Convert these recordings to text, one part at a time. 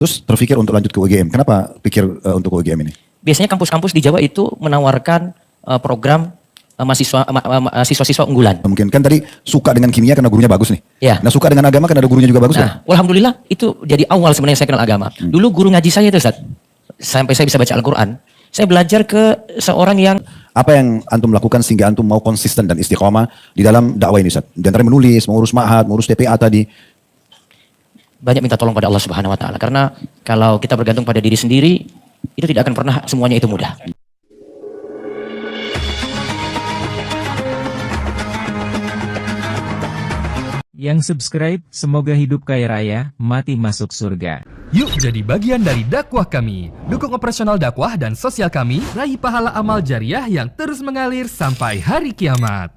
Terus terpikir untuk lanjut ke UGM. Kenapa pikir untuk UGM ini? Biasanya kampus-kampus di Jawa itu menawarkan program siswa-siswa unggulan. Mungkin kan tadi suka dengan kimia karena gurunya bagus nih. Ya. Nah suka dengan agama karena ada gurunya juga bagus kan? Alhamdulillah itu jadi awal sebenarnya saya kenal agama. Dulu guru ngaji saya itu Ustaz, sampai saya bisa baca Al-Quran, saya belajar ke seorang yang... Apa yang antum lakukan sehingga antum mau konsisten dan istiqomah di dalam dakwah ini Ustaz? Di antara menulis, mengurus ma'had, mengurus TPA tadi. Banyak minta tolong pada Allah Subhanahu Wa Taala. Karena kalau kita bergantung pada diri sendiri, itu tidak akan pernah semuanya itu mudah. Yang subscribe, semoga hidup kaya raya, mati masuk surga. Yuk jadi bagian dari dakwah kami. Dukung operasional dakwah dan sosial kami, raih pahala amal jariah yang terus mengalir sampai hari kiamat.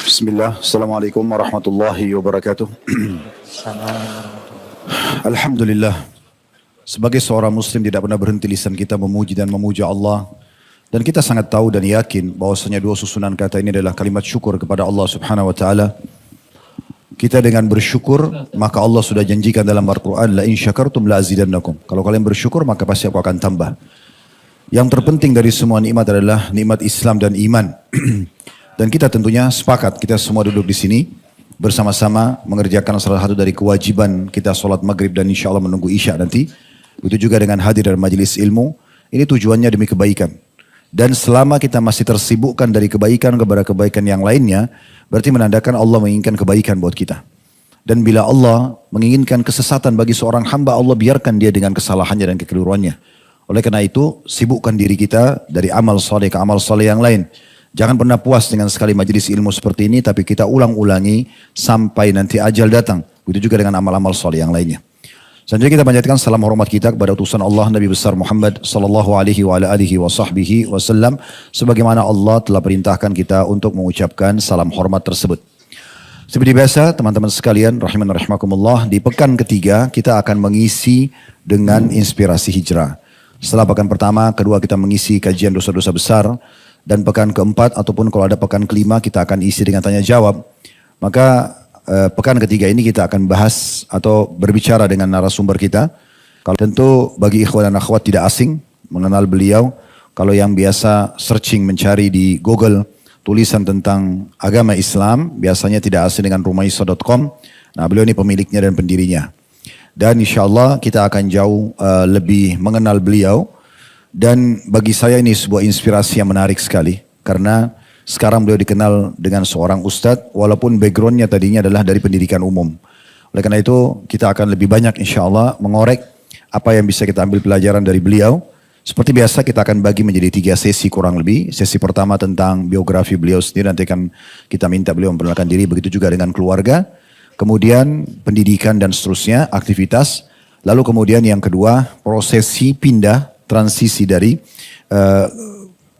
Bismillah, Assalamualaikum warahmatullahi wabarakatuh. Alhamdulillah, sebagai seorang muslim tidak pernah berhenti lisan kita memuji dan memuja Allah. Dan kita sangat tahu dan yakin bahwasanya dua susunan kata ini adalah kalimat syukur kepada Allah Subhanahu wa taala. Kita dengan bersyukur, maka Allah sudah janjikan dalam Al-Quran, la in syakartum la azidannakum. Kalau kalian bersyukur, maka pasti aku akan tambah. Yang terpenting dari semua nikmat adalah nikmat Islam dan iman. Dan kita tentunya sepakat, kita semua duduk di sini bersama-sama mengerjakan salah satu dari kewajiban kita sholat maghrib dan insya Allah menunggu isya nanti. Itu juga dengan hadir dalam majelis ilmu. Ini tujuannya demi kebaikan. Dan selama kita masih tersibukkan dari kebaikan kepada kebaikan yang lainnya, berarti menandakan Allah menginginkan kebaikan buat kita. Dan bila Allah menginginkan kesesatan bagi seorang hamba, Allah biarkan dia dengan kesalahannya dan kekeliruannya. Oleh karena itu, sibukkan diri kita dari amal soleh ke amal soleh yang lain. Jangan pernah puas dengan sekali majelis ilmu seperti ini, tapi kita ulang-ulangi sampai nanti ajal datang. Begitu juga dengan amal-amal soleh yang lainnya. Selanjutnya kita panjatkan salam hormat kita kepada utusan Allah Nabi besar Muhammad sallallahu alaihi wa alihi wa sahbihi wasallam, sebagaimana Allah telah perintahkan kita untuk mengucapkan salam hormat tersebut. Seperti biasa teman-teman sekalian rahiman rahimakumullah, di pekan ketiga kita akan mengisi dengan inspirasi hijrah. Setelah pekan pertama, kedua kita mengisi kajian dosa-dosa besar, dan pekan keempat ataupun kalau ada pekan kelima kita akan isi dengan tanya jawab. Maka pekan ketiga ini kita akan bahas atau berbicara dengan narasumber kita. Kalau tentu bagi ikhwan dan akhwat tidak asing mengenal beliau. Kalau yang biasa searching mencari di Google tulisan tentang agama Islam, biasanya tidak asing dengan rumaiso.com. Nah, beliau ini pemiliknya dan pendirinya. Dan insya Allah kita akan jauh lebih mengenal beliau. Dan bagi saya ini sebuah inspirasi yang menarik sekali. Karena sekarang beliau dikenal dengan seorang ustadz, walaupun backgroundnya tadinya adalah dari pendidikan umum. Oleh karena itu, kita akan lebih banyak insya Allah mengorek apa yang bisa kita ambil pelajaran dari beliau. Seperti biasa kita akan bagi menjadi 3 sesi kurang lebih. Sesi pertama tentang biografi beliau sendiri, nanti akan kita minta beliau memperkenalkan diri, begitu juga dengan keluarga. Kemudian pendidikan dan seterusnya, aktivitas. Lalu kemudian yang kedua, prosesi pindah, transisi dari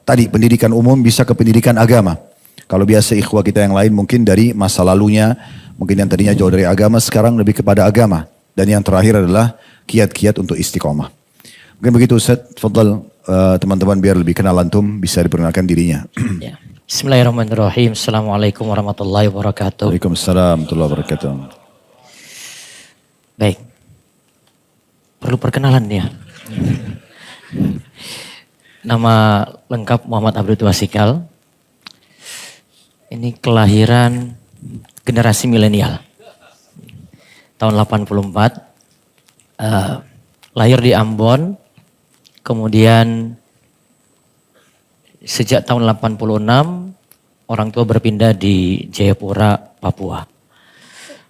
tadi pendidikan umum bisa ke pendidikan agama. Kalau biasa ikhwah kita yang lain mungkin dari masa lalunya, mungkin yang tadinya jauh dari agama sekarang lebih kepada agama. Dan yang terakhir adalah kiat-kiat untuk istiqomah. Mungkin begitu Ustaz, tafadhal teman-teman biar lebih kenal antum, bisa diperkenalkan dirinya. Ya. Bismillahirrahmanirrahim. Assalamualaikum warahmatullahi wabarakatuh. Waalaikumsalam warahmatullahi wabarakatuh. Baik. Perlu perkenalan ya. Nama lengkap Muhammad Abdul Twasikal. Ini kelahiran generasi milenial. Tahun 84. Lahir di Ambon. Kemudian sejak tahun 86 orang tua berpindah di Jayapura, Papua.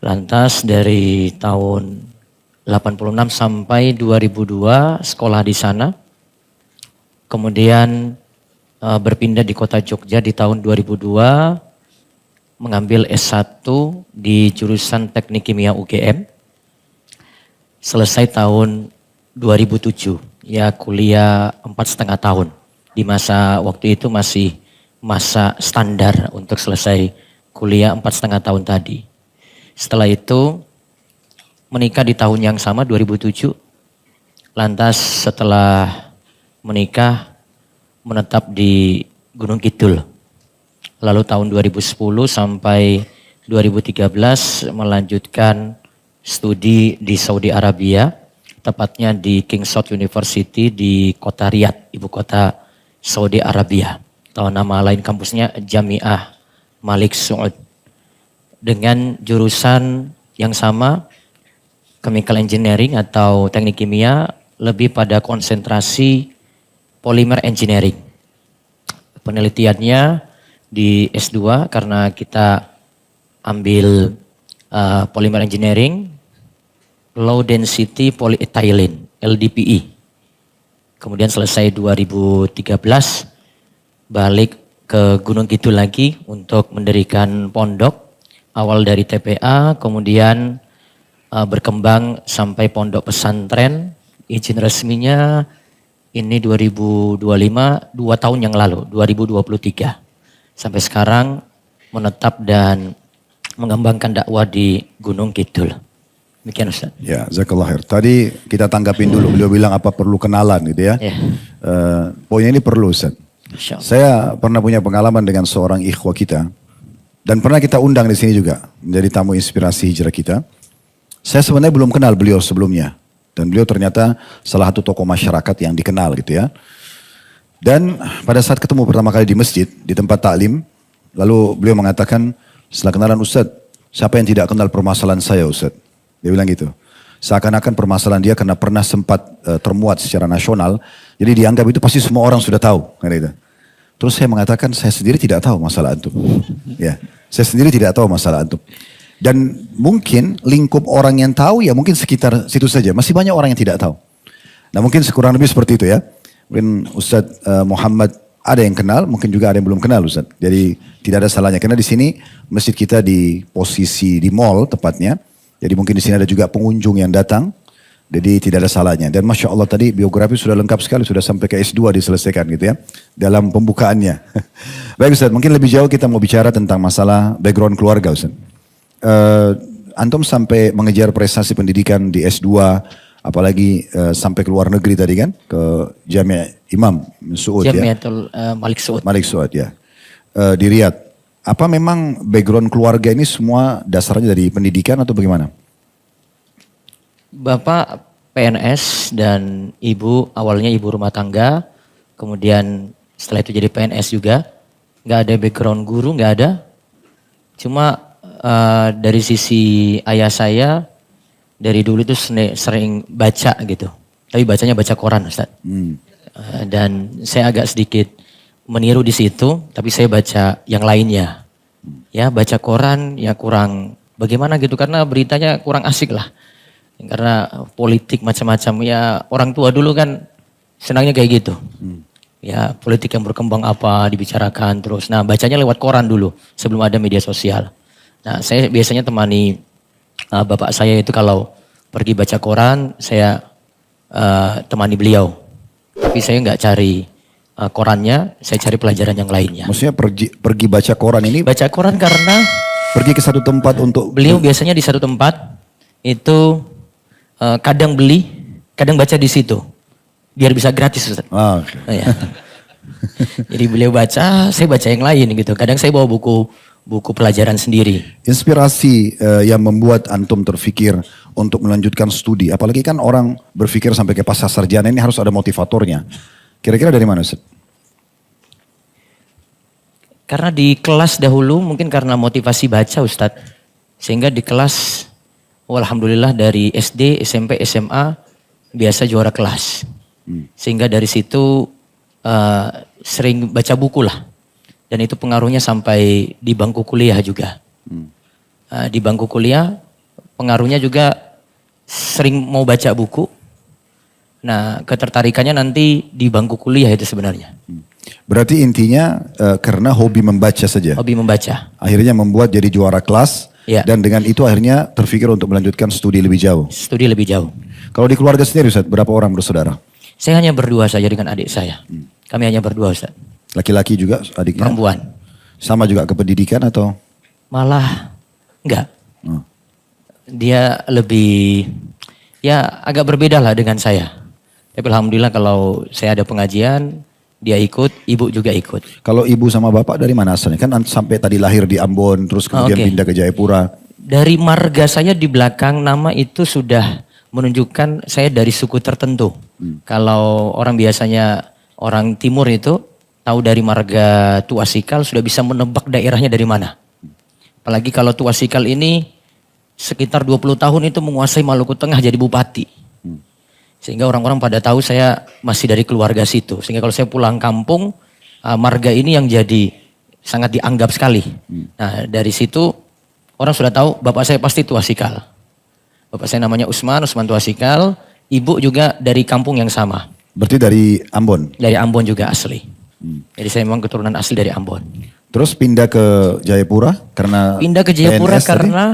Lantas dari tahun 86 sampai 2002 sekolah di sana. Kemudian berpindah di kota Jogja di tahun 2002, mengambil S1 di jurusan Teknik Kimia UGM. Selesai tahun 2007, ya kuliah 4,5 tahun. Di masa waktu itu masih masa standar untuk selesai kuliah 4,5 tahun tadi. Setelah itu menikah di tahun yang sama 2007. Lantas setelah menikah menetap di Gunung Kidul. Lalu tahun 2010 sampai 2013 melanjutkan studi di Saudi Arabia tepatnya di King Saud University di kota Riyadh, ibu kota Saudi Arabia. Atau nama lain kampusnya Jami'ah Malik Saud. Dengan jurusan yang sama, Chemical Engineering atau teknik kimia, lebih pada konsentrasi Polymer Engineering. Penelitiannya di S2 karena kita ambil Polymer Engineering, Low Density Polyethylene, LDPE. Kemudian selesai 2013, balik ke Gunung Kidul lagi untuk mendirikan pondok. Awal dari TPA, kemudian berkembang sampai pondok pesantren. Izin resminya ini 2025, 2 tahun yang lalu, 2023. Sampai sekarang menetap dan mengembangkan dakwah di Gunung Kidul. Demikian Ustaz. Ya, jazakallah khair. Tadi kita tanggapin dulu, beliau bilang apa perlu kenalan gitu ya. Ya. Poinnya ini perlu Ustaz. Insya Allah. Saya pernah punya pengalaman dengan seorang ikhwah kita. Dan pernah kita undang di sini juga, menjadi tamu inspirasi hijrah kita. Saya sebenarnya belum kenal beliau sebelumnya. Dan beliau ternyata salah satu tokoh masyarakat yang dikenal gitu ya. Dan pada saat ketemu pertama kali di masjid, di tempat taklim, lalu beliau mengatakan, setelah kenalan Ustadz, siapa yang tidak kenal permasalahan saya Ustadz? Dia bilang gitu. Seakan-akan permasalahan dia karena pernah sempat termuat secara nasional, jadi dianggap itu pasti semua orang sudah tahu. Kan gitu. Terus saya mengatakan, saya sendiri tidak tahu masalah antum. Ya, saya sendiri tidak tahu masalah antum. Dan mungkin lingkup orang yang tahu ya mungkin sekitar situ saja. Masih banyak orang yang tidak tahu. Nah mungkin sekurang lebih seperti itu ya. Mungkin Ustadz Muhammad ada yang kenal, mungkin juga ada yang belum kenal Ustadz. Jadi tidak ada salahnya. Karena di sini masjid kita di posisi di mall tepatnya. Jadi mungkin di sini ada juga pengunjung yang datang. Jadi tidak ada salahnya. Dan Masya Allah tadi biografi sudah lengkap sekali. Sudah sampai ke S2 diselesaikan gitu ya. Dalam pembukaannya. Baik Ustadz, mungkin lebih jauh kita mau bicara tentang masalah background keluarga Ustadz. Antum sampai mengejar prestasi pendidikan di S2. Apalagi sampai ke luar negeri tadi kan. Ke Jami'ah Imam Suud ya. Jami'atul Malik Saud. Malik Saud ya. Di Riyadh. Apa memang background keluarga ini semua dasarnya dari pendidikan atau bagaimana? Bapak PNS dan ibu awalnya ibu rumah tangga, kemudian setelah itu jadi PNS juga. Nggak ada background guru, nggak ada. Cuma dari sisi ayah saya, dari dulu itu sering baca gitu. Tapi bacanya baca koran Ustaz. Dan saya agak sedikit meniru di situ, tapi saya baca yang lainnya. Ya baca koran ya kurang bagaimana gitu, karena beritanya kurang asik lah. Karena politik macam-macam ya, orang tua dulu kan senangnya kayak gitu. Ya politik yang berkembang apa dibicarakan terus. Nah bacanya lewat koran dulu sebelum ada media sosial. Nah saya biasanya temani bapak saya itu kalau pergi baca koran, saya temani beliau. Tapi saya nggak cari korannya, saya cari pelajaran yang lainnya. Maksudnya pergi baca koran ini? Baca koran karena Pergi ke satu tempat untuk... beliau biasanya di satu tempat itu kadang beli, kadang baca di situ. Biar bisa gratis Ustaz. Okay. Ya. Jadi beliau baca, saya baca yang lain gitu. Kadang saya bawa buku pelajaran sendiri. Inspirasi yang membuat antum terfikir untuk melanjutkan studi. Apalagi kan orang berpikir sampai ke pasca sarjana ini harus ada motivatornya. Kira-kira dari mana Ustaz? Karena di kelas dahulu mungkin karena motivasi baca Ustadz. Sehingga di kelas, alhamdulillah dari SD, SMP, SMA biasa juara kelas. Sehingga dari situ sering baca buku lah. Dan itu pengaruhnya sampai di bangku kuliah juga. Di bangku kuliah pengaruhnya juga sering mau baca buku. Nah ketertarikannya nanti di bangku kuliah itu sebenarnya. Berarti intinya karena hobi membaca saja. Hobi membaca. Akhirnya membuat jadi juara kelas. Ya. Dan dengan itu akhirnya terfikir untuk melanjutkan studi lebih jauh. Studi lebih jauh. Kalau di keluarga sendiri Ustaz, berapa orang bersaudara? Saya hanya berdua saja dengan adik saya. Kami hanya berdua Ustaz. Laki-laki juga adiknya? Perempuan. Sama juga ke pendidikan atau? Malah enggak. Dia lebih, ya agak berbeda lah dengan saya. Tapi alhamdulillah kalau saya ada pengajian, dia ikut, ibu juga ikut. Kalau ibu sama bapak dari mana asalnya? Kan sampai tadi lahir di Ambon, terus kemudian pindah ke Jayapura. Dari marga saya di belakang nama itu sudah menunjukkan saya dari suku tertentu. Kalau orang biasanya orang timur itu tahu dari marga Tuasikal sudah bisa menebak daerahnya dari mana. Apalagi kalau Tuasikal ini sekitar 20 tahun itu menguasai Maluku Tengah jadi bupati. Sehingga orang-orang pada tahu saya masih dari keluarga situ. Sehingga kalau saya pulang kampung, marga ini yang jadi sangat dianggap sekali. Nah dari situ orang sudah tahu bapak saya pasti Tuasikal. Bapak saya namanya Usman Tuasikal. Ibu juga dari kampung yang sama. Berarti dari Ambon? Dari Ambon juga asli. Jadi saya memang keturunan asli dari Ambon. Terus pindah ke Jayapura karena Pindah ke Jayapura PNS karena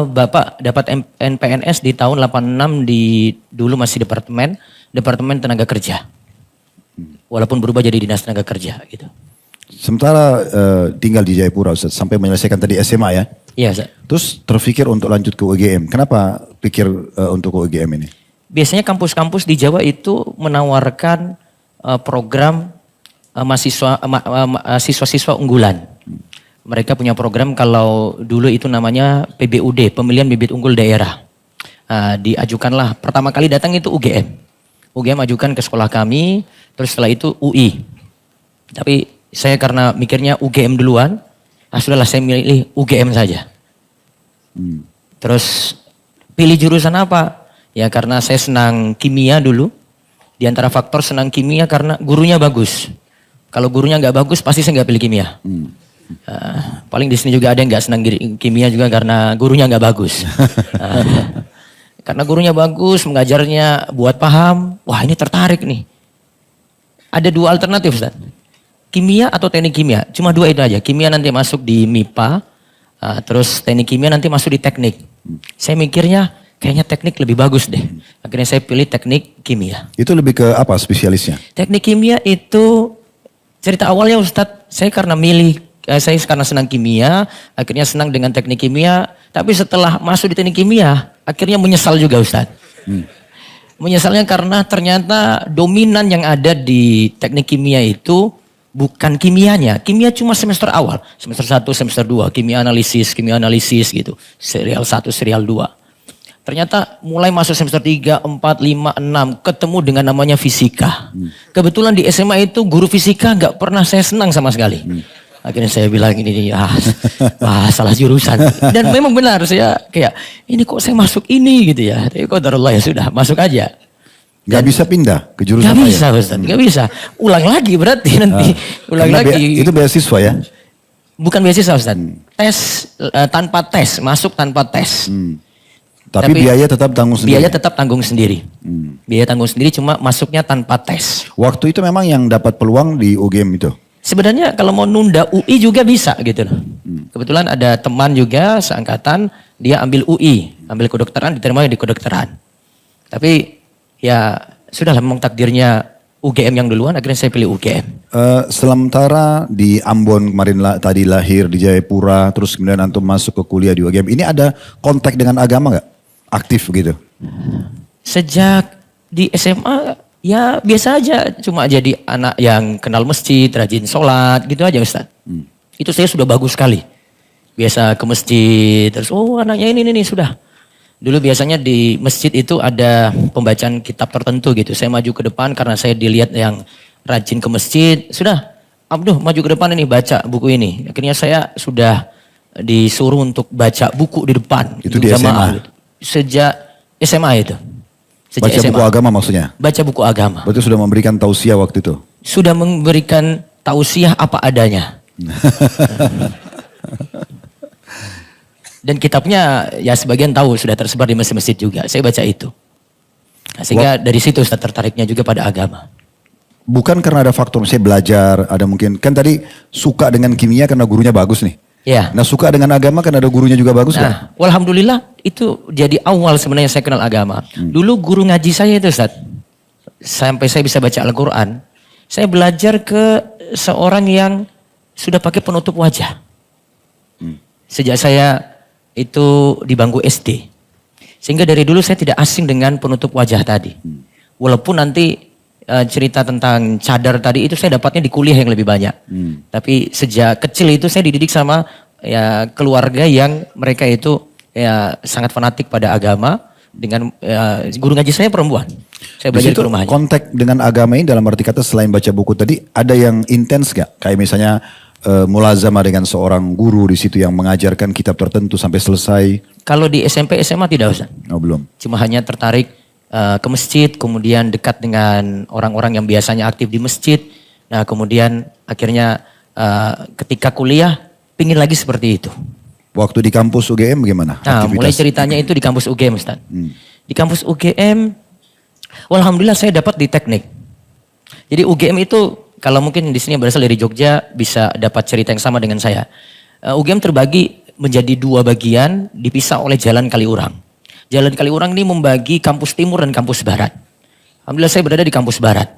Bapak dapat NPNS di tahun 86 dulu masih Departemen Tenaga Kerja. Walaupun berubah jadi Dinas Tenaga Kerja gitu. Sementara tinggal di Jayapura Ustaz, sampai menyelesaikan tadi SMA ya. Iya, Ustaz. Terus terpikir untuk lanjut ke UGM. Kenapa pikir untuk ke UGM ini? Biasanya kampus-kampus di Jawa itu menawarkan program siswa-siswa unggulan. Mereka punya program kalau dulu itu namanya PBUD, Pemilihan Bibit Unggul Daerah. Diajukanlah, pertama kali datang itu UGM. UGM ajukan ke sekolah kami, terus setelah itu UI. Tapi saya karena mikirnya UGM duluan, sudahlah saya milih UGM saja. Terus pilih jurusan apa? Ya karena saya senang kimia dulu. Di antara faktor senang kimia karena gurunya bagus. Kalau gurunya nggak bagus pasti saya nggak pilih kimia. Paling di sini juga ada yang nggak senang kimia juga karena gurunya nggak bagus. Karena gurunya bagus, mengajarnya buat paham. Wah ini tertarik nih. Ada dua alternatif Ustaz. Kimia atau teknik kimia. Cuma dua itu aja. Kimia nanti masuk di MIPA. Terus teknik kimia nanti masuk di teknik. Saya mikirnya kayaknya teknik lebih bagus deh. Akhirnya saya pilih teknik kimia. Itu lebih ke apa spesialisnya? Teknik kimia itu cerita awalnya Ustadz. Saya karena karena senang kimia. Akhirnya senang dengan teknik kimia. Tapi setelah masuk di teknik kimia. Akhirnya menyesal juga Ustadz. Menyesalnya karena ternyata dominan yang ada di teknik kimia itu bukan kimianya. Kimia cuma semester awal. Semester 1, semester 2. Kimia analisis gitu. Serial 1, serial 2. Ternyata mulai masuk semester 3, 4, 5, 6. Ketemu dengan namanya fisika. Kebetulan di SMA itu guru fisika gak pernah saya senang sama sekali. Akhirnya saya bilang ini salah jurusan. Dan memang benar saya kayak ini kok saya masuk ini gitu ya. Tapi qadarullah ya sudah masuk aja. Gak bisa pindah ke jurusan Gak lain? bisa Ustaz, gak bisa. Ulang lagi berarti nanti. Ulang Karena lagi. itu beasiswa ya? Bukan beasiswa Ustaz. Tes tanpa tes, masuk tanpa tes. Tapi biaya tetap tanggung sendiri? Biaya tetap tanggung sendiri. Biaya tanggung sendiri cuma masuknya tanpa tes. Waktu itu memang yang dapat peluang di UGM itu? Sebenarnya kalau mau nunda UI juga bisa gitu loh. Kebetulan ada teman juga seangkatan, dia ambil UI, ambil kedokteran, diterima di kedokteran. Tapi ya sudahlah memang takdirnya UGM yang duluan, akhirnya saya pilih UGM. Sementara di Ambon kemarin tadi lahir di Jayapura, terus kemudian antum masuk ke kuliah di UGM. Ini ada kontak dengan agama gak? Aktif gitu? Sejak di SMA ya biasa aja, cuma jadi anak yang kenal masjid, rajin sholat gitu aja Ustaz. Itu saya sudah bagus sekali. Biasa ke masjid, terus anaknya ini sudah. Dulu biasanya di masjid itu ada pembacaan kitab tertentu gitu. Saya maju ke depan karena saya dilihat yang rajin ke masjid. Sudah, Abduh maju ke depan ini baca buku ini. Akhirnya saya sudah disuruh untuk baca buku di depan. Itu di SMA? Gitu. Sejak SMA itu. Sejak Baca SMA. buku agama maksudnya? Baca buku agama. Berarti sudah memberikan tausiah waktu itu? Sudah memberikan tausiah apa adanya. Dan kitabnya ya sebagian tahu sudah tersebar di masjid-masjid juga. Saya baca itu. Nah, sehingga dari situ saya tertariknya juga pada agama. Bukan karena ada faktor misalnya belajar, ada mungkin. Kan tadi suka dengan kimia karena gurunya bagus nih. Ya. Nah suka dengan agama karena ada gurunya juga bagus kan? Alhamdulillah itu jadi awal sebenarnya saya kenal agama. Dulu guru ngaji saya itu Ustaz. Sampai saya bisa baca Al-Quran. Saya belajar ke seorang yang sudah pakai penutup wajah. Sejak saya itu di bangku SD. Sehingga dari dulu saya tidak asing dengan penutup wajah tadi. Walaupun nanti cerita tentang cadar tadi itu saya dapatnya di kuliah yang lebih banyak. Tapi sejak kecil itu saya dididik sama ya keluarga yang mereka itu ya sangat fanatik pada agama. dengan guru ngaji saya perempuan. Saya Di belajar situ ke rumahnya. kontak dengan agama ini dalam arti kata selain baca buku tadi ada yang intens gak? Kayak misalnya mulazamah dengan seorang guru di situ yang mengajarkan kitab tertentu sampai selesai. Kalau di SMP SMA tidak Ustaz. Oh belum. Cuma hanya tertarik ke masjid, kemudian dekat dengan orang-orang yang biasanya aktif di masjid. Nah kemudian akhirnya ketika kuliah pingin lagi seperti itu. Waktu di kampus UGM bagaimana? Nah mulai ceritanya itu di kampus UGM Ustaz. Di kampus UGM, alhamdulillah saya dapat di teknik. Jadi UGM itu kalau mungkin di sini berasal dari Jogja bisa dapat cerita yang sama dengan saya. UGM terbagi menjadi 2 bagian dipisah oleh Jalan Kaliurang. Jalan Kaliurang ini membagi kampus timur dan kampus barat. Alhamdulillah saya berada di kampus barat.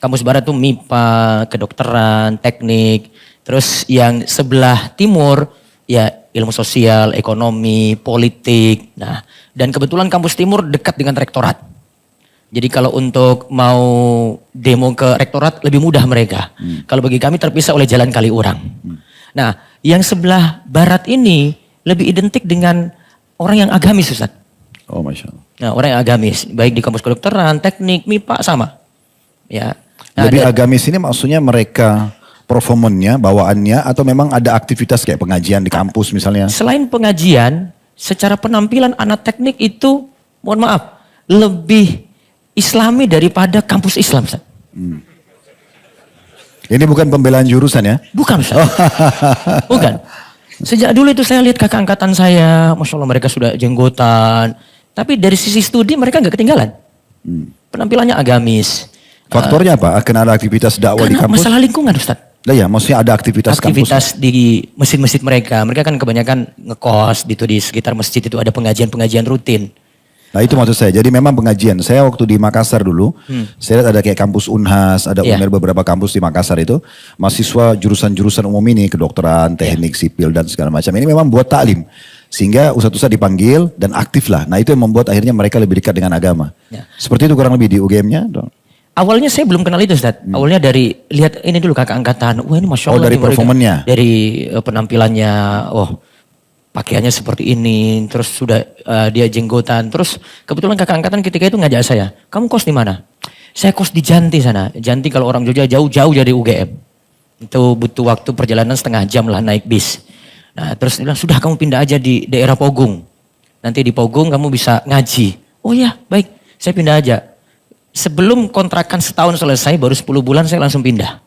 Kampus barat itu MIPA, kedokteran, teknik. Terus yang sebelah timur ya ilmu sosial, ekonomi, politik. Nah, dan kebetulan kampus timur dekat dengan rektorat. Jadi kalau untuk mau demo ke rektorat lebih mudah mereka. Kalau bagi kami terpisah oleh Jalan Kaliurang. Nah, yang sebelah barat ini lebih identik dengan orang yang agamis Ustaz. Oh Masya Allah. Nah, orang yang agamis, baik di kampus kedokteran, teknik, MIPA sama. Ya. Nah, Lebih agamis ini maksudnya mereka performannya, bawaannya atau memang ada aktivitas kayak pengajian di kampus misalnya? Selain pengajian, secara penampilan anak teknik itu, mohon maaf, lebih Islami daripada kampus Islam, Ustaz. Ini bukan pembelaan jurusan ya? Bukan, Ustaz. Bukan. Sejak dulu itu saya lihat kakak angkatan saya, Masya Allah mereka sudah jenggotan. Tapi dari sisi studi mereka nggak ketinggalan. Penampilannya agamis. Faktornya apa? Akan ada aktivitas dakwah di Karena kampus? masalah lingkungan, Ustaz. Lah ya, maksudnya ada aktivitas kampus. Aktivitas di masjid-masjid mereka. Mereka kan kebanyakan ngekos gitu di sekitar masjid itu ada pengajian-pengajian rutin. Nah itu maksud saya. Jadi memang pengajian. Saya waktu di Makassar dulu, saya lihat ada kayak kampus Unhas, ada Iya. UNER beberapa kampus di Makassar itu. Mahasiswa jurusan-jurusan umum ini, kedokteran, teknik, sipil dan segala macam. Ini memang buat taklim. Sehingga ustadz-ustadz dipanggil dan aktif lah. Nah itu yang membuat akhirnya mereka lebih dekat dengan agama. Ya. Seperti itu kurang lebih di UGM-nya. Awalnya saya belum kenal itu Ustaz. Awalnya dari lihat ini dulu kakak angkatan. Wah ini Masya Allah. Oh, dari nih mereka. performannya? Dari penampilannya. Oh pakaiannya seperti ini. Terus sudah dia jenggotan. Terus kebetulan kakak angkatan ketika itu ngajak saya. Kamu kos di mana? Saya kos di Janti sana. Janti kalau orang Jogja jauh-jauh dari UGM. Itu butuh waktu perjalanan setengah jam lah naik bis. Nah terus dia bilang sudah kamu pindah aja di daerah Pogung. Nanti di Pogung kamu bisa ngaji. Oh ya baik saya pindah aja. Sebelum kontrakan setahun selesai baru 10 bulan saya langsung pindah.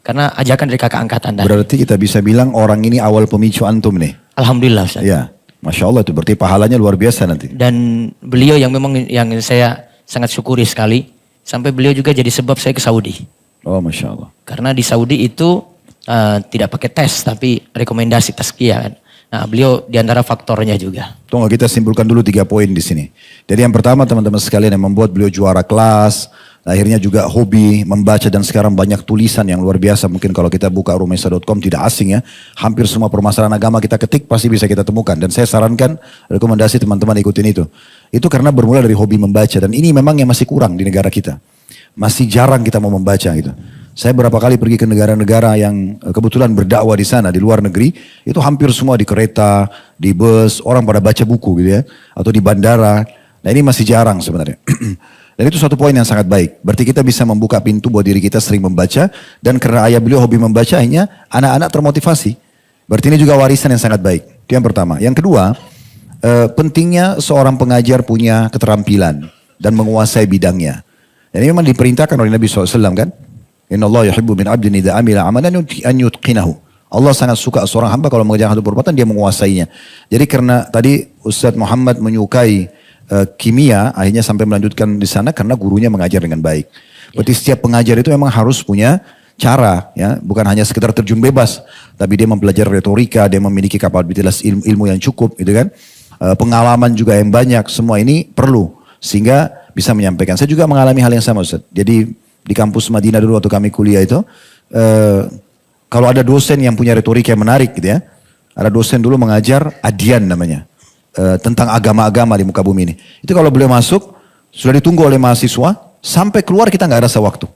Karena ajakan dari kakak angkatan. Berarti kita bisa bilang orang ini awal pemicu antum nih. Alhamdulillah Ustaz. Ya, Masya Allah itu berarti pahalanya luar biasa nanti. Dan beliau yang memang yang saya sangat syukuri sekali. Sampai beliau juga jadi sebab saya ke Saudi. Oh Masya Allah. Karena di Saudi itu tidak pakai tes tapi rekomendasi tazkiyah kan. Nah beliau diantara faktornya juga. Tunggu kita simpulkan dulu 3 poin di sini. Jadi yang pertama teman-teman sekalian yang membuat beliau juara kelas, akhirnya juga hobi membaca dan sekarang banyak tulisan yang luar biasa. Mungkin kalau kita buka rumesa.com tidak asing ya. Hampir semua permasalahan agama kita ketik pasti bisa kita temukan. Dan saya sarankan rekomendasi teman-teman ikutin itu. Itu karena bermula dari hobi membaca dan ini memang yang masih kurang di negara kita. Masih jarang kita mau membaca gitu. Saya berapa kali pergi ke negara-negara yang kebetulan berdakwah di sana, di luar negeri, itu hampir semua di kereta, di bus, orang pada baca buku gitu ya, atau di bandara. Nah ini masih jarang sebenarnya. Dan itu suatu poin yang sangat baik. Berarti kita bisa membuka pintu buat diri kita sering membaca, dan karena ayah beliau hobi membaca, akhirnya anak-anak termotivasi. Berarti ini juga warisan yang sangat baik. Itu yang pertama. Yang kedua, pentingnya seorang pengajar punya keterampilan dan menguasai bidangnya. Dan ini memang diperintahkan oleh Nabi SAW kan. Inna Allah yuhibbu min abdin idha amila amalan an yutqinahu. Allah sangat suka seorang hamba kalau mengerjakan satu perbuatan dia menguasainya. Jadi karena tadi Ustadz Muhammad menyukai kimia, akhirnya sampai melanjutkan di sana karena gurunya mengajar dengan baik. Berarti setiap pengajar itu memang harus punya cara, ya, bukan hanya sekedar terjun bebas, tapi dia mempelajari retorika, dia memiliki kapabilitas ilmu yang cukup, gitu kan? Pengalaman juga yang banyak, semua ini perlu sehingga bisa menyampaikan. Saya juga mengalami hal yang sama, Ustaz. Jadi di kampus Madinah dulu waktu kami kuliah itu, kalau ada dosen yang punya retorika yang menarik gitu ya, ada dosen dulu mengajar adian namanya, tentang agama-agama di muka bumi ini. Itu kalau beliau masuk, sudah ditunggu oleh mahasiswa, sampai keluar kita nggak rasa waktu.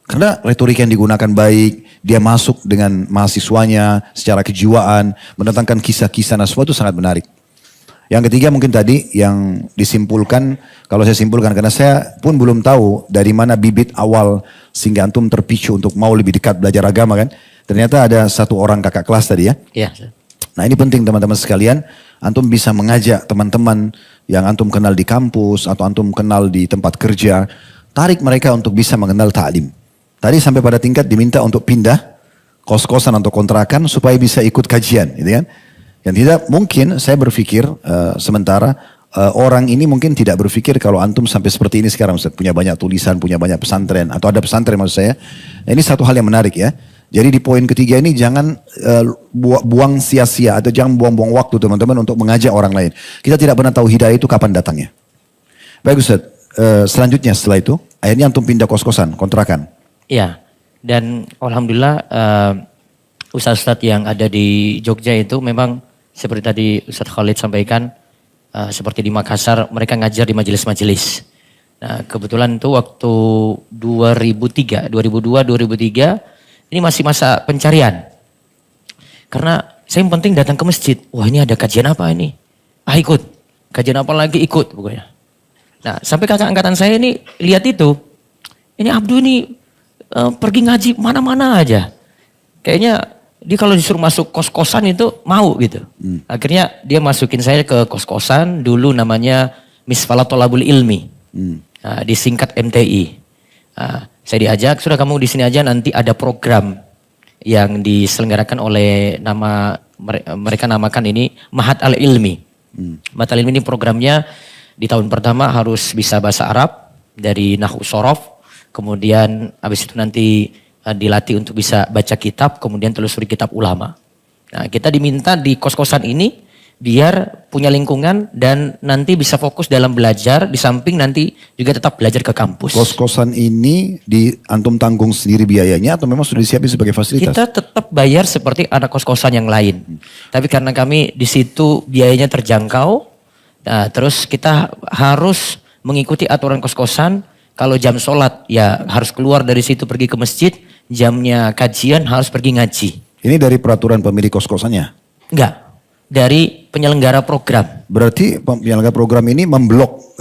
Karena retorika yang digunakan baik, dia masuk dengan mahasiswanya secara kejiwaan, mendatangkan kisah-kisah, nah semua itu sangat menarik. Yang ketiga mungkin tadi yang disimpulkan, kalau saya simpulkan karena saya pun belum tahu dari mana bibit awal sehingga antum terpicu untuk mau lebih dekat belajar agama kan. Ternyata ada satu orang kakak kelas tadi ya. Iya. Nah ini penting teman-teman sekalian, antum bisa mengajak teman-teman yang antum kenal di kampus atau antum kenal di tempat kerja, tarik mereka untuk bisa mengenal ta'lim. Tadi sampai pada tingkat diminta untuk pindah kos-kosan atau kontrakan supaya bisa ikut kajian gitu kan. Yang tidak mungkin saya berpikir sementara orang ini mungkin tidak berpikir kalau antum sampai seperti ini sekarang Ustaz. Punya banyak tulisan, punya banyak pesantren atau ada pesantren maksud saya. Nah, ini satu hal yang menarik ya. Jadi di poin ketiga ini jangan buang sia-sia atau jangan buang-buang waktu teman-teman untuk mengajak orang lain. Kita tidak pernah tahu hidayah itu kapan datangnya. Baik Ustaz, selanjutnya setelah itu akhirnya antum pindah kos-kosan, kontrakan. Iya, dan alhamdulillah ustadz-ustadz yang ada di Jogja itu memang seperti tadi Ustadz Khalid sampaikan, seperti di Makassar mereka ngajar di majelis-majelis. Nah kebetulan itu waktu 2002, 2003 ini masih masa pencarian. Karena saya yang penting datang ke masjid, wah ini ada kajian apa ini? Ah ikut, kajian apa lagi ikut pokoknya. Nah sampai kakak angkatan saya ini lihat itu, ini Abdu ini pergi ngaji mana-mana aja. Kayaknya dia kalau disuruh masuk kos-kosan itu mau gitu. Akhirnya dia masukin saya ke kos-kosan dulu namanya Misfalah Tholabul Ilmi. Disingkat MTI. Saya diajak, sudah kamu di sini aja nanti ada program yang diselenggarakan oleh mereka namakan ini Mahat Al-Ilmi. Mahat Al-Ilmi ini programnya di tahun pertama harus bisa bahasa Arab dari Nahwu Shorof. Kemudian habis itu nanti dilatih untuk bisa baca kitab, kemudian telusuri kitab ulama. Nah, kita diminta di kos-kosan ini biar punya lingkungan dan nanti bisa fokus dalam belajar, di samping nanti juga tetap belajar ke kampus. Kos-kosan ini di antum tanggung sendiri biayanya atau memang sudah disiapin sebagai fasilitas? Kita tetap bayar seperti anak kos-kosan yang lain. Tapi karena kami di situ biayanya terjangkau, nah, terus kita harus mengikuti aturan kos-kosan. Kalau jam sholat ya harus keluar dari situ pergi ke masjid, jamnya kajian harus pergi ngaji. Ini dari peraturan pemilik kos-kosannya? Enggak, dari penyelenggara program. Berarti penyelenggara program ini memblok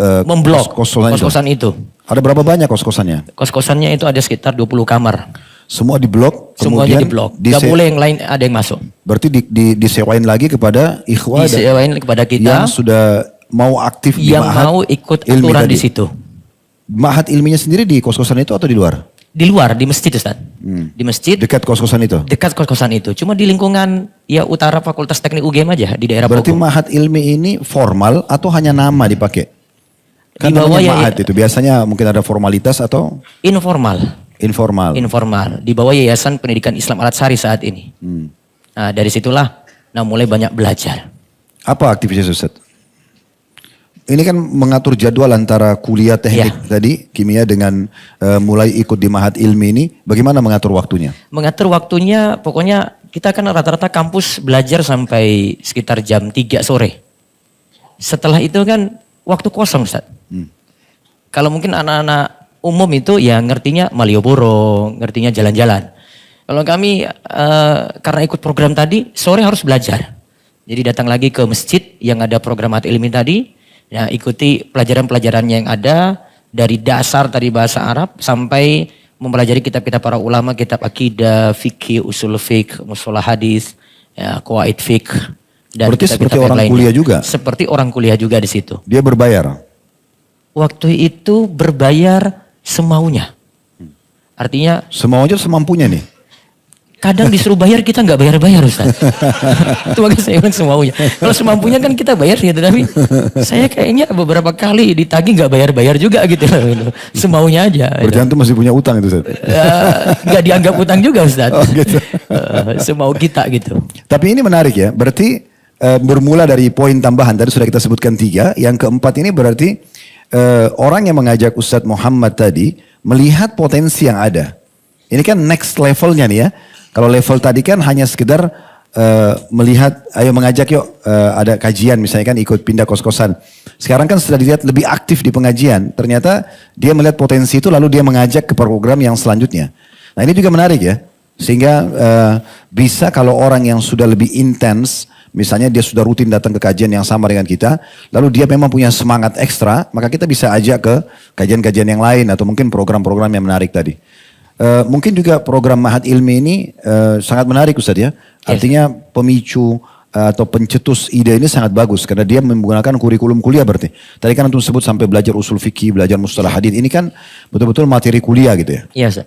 kos-kosan itu. Ada berapa banyak kos-kosannya? Kos-kosannya itu ada sekitar 20 kamar. Semua diblok? Semuanya diblok. Gak boleh yang lain ada yang masuk. Berarti disewain lagi kepada ikhwah kepada kita yang sudah mau aktif di yang mau ikut aturan di situ. Mahat ilminya sendiri di kos-kosan itu atau di luar? Di luar, di masjid Ustaz. Di masjid. Dekat kos-kosan itu? Dekat kos-kosan itu. Cuma di lingkungan ya utara Fakultas Teknik UGM aja di daerah Berarti Bogor. Mahat Ilmi ini formal atau hanya nama dipakai? Kan namanya Mahat itu biasanya mungkin ada formalitas atau? Informal. Informal. Di bawah Yayasan Pendidikan Islam Al Azhar saat ini. Nah dari situlah mulai banyak belajar. Apa aktivitas Ustaz? Ini kan mengatur jadwal antara kuliah teknik tadi, kimia dengan mulai ikut di Mahat Ilmi ini. Bagaimana mengatur waktunya? Mengatur waktunya pokoknya kita kan rata-rata kampus belajar sampai sekitar jam 3 sore. Setelah itu kan waktu kosong Ustaz. Kalau mungkin anak-anak umum itu ya ngertinya Malioboro, ngertinya jalan-jalan. Kalau kami karena ikut program tadi sore harus belajar. Jadi datang lagi ke masjid yang ada program Mahat Ilmi tadi. Ya, ikuti pelajaran-pelajaran yang ada dari dasar tadi bahasa Arab sampai mempelajari kitab-kitab para ulama, kitab akidah, fikih, usul fikih, mustalah hadis, ya, qawaid fikih dan berarti kitab-kitab seperti orang lainnya. Kuliah juga. Seperti orang kuliah juga di situ. Dia berbayar. Waktu itu berbayar semaunya. Artinya semaunya semampunya nih. Kadang disuruh bayar kita nggak bayar-bayar Ustaz. Itu makanya saya bilang semaunya. Kalau semampunya kan kita bayar gitu, tapi saya kayaknya beberapa kali ditagih nggak bayar-bayar juga gitu. Semaunya aja. Berarti antum masih punya utang itu Ustaz? Nggak dianggap utang juga Ustaz. Oh, gitu. Semau kita gitu. Tapi ini menarik ya, berarti bermula dari poin tambahan, tadi sudah kita sebutkan 3. Yang keempat ini berarti orang yang mengajak Ustadz Muhammad tadi melihat potensi yang ada. Ini kan next levelnya nih ya. Kalau level tadi kan hanya sekedar melihat, ayo mengajak yuk ada kajian misalnya kan ikut pindah kos-kosan. Sekarang kan sudah dilihat lebih aktif di pengajian. Ternyata dia melihat potensi itu lalu dia mengajak ke program yang selanjutnya. Nah ini juga menarik ya. Sehingga bisa kalau orang yang sudah lebih intens misalnya dia sudah rutin datang ke kajian yang sama dengan kita, lalu dia memang punya semangat ekstra, maka kita bisa ajak ke kajian-kajian yang lain atau mungkin program-program yang menarik tadi. Mungkin juga program Mahat Ilmi ini sangat menarik Ustaz ya. Artinya pemicu atau pencetus ide ini sangat bagus karena dia menggunakan kurikulum kuliah berarti. Tadi kan antum sebut sampai belajar usul fikih, belajar mustalah hadis. Ini kan betul-betul materi kuliah gitu ya. Iya, Ustaz.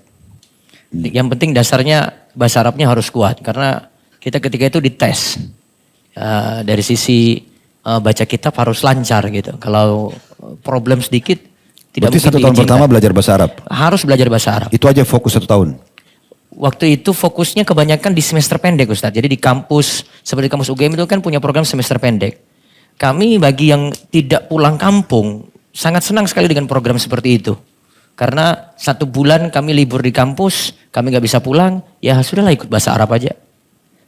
Yang penting dasarnya bahasa Arabnya harus kuat karena kita ketika itu dites. Dari sisi baca kitab harus lancar gitu. Kalau problem sedikit tidak berarti mungkin 1 tahun diizinkan. pertama belajar bahasa Arab? Harus belajar bahasa Arab. Itu aja fokus 1 tahun? Waktu itu fokusnya kebanyakan di semester pendek Ustaz. Jadi di kampus, seperti kampus UGM itu kan punya program semester pendek. Kami bagi yang tidak pulang kampung, sangat senang sekali dengan program seperti itu. Karena 1 bulan kami libur di kampus, kami gak bisa pulang, ya sudahlah ikut bahasa Arab aja.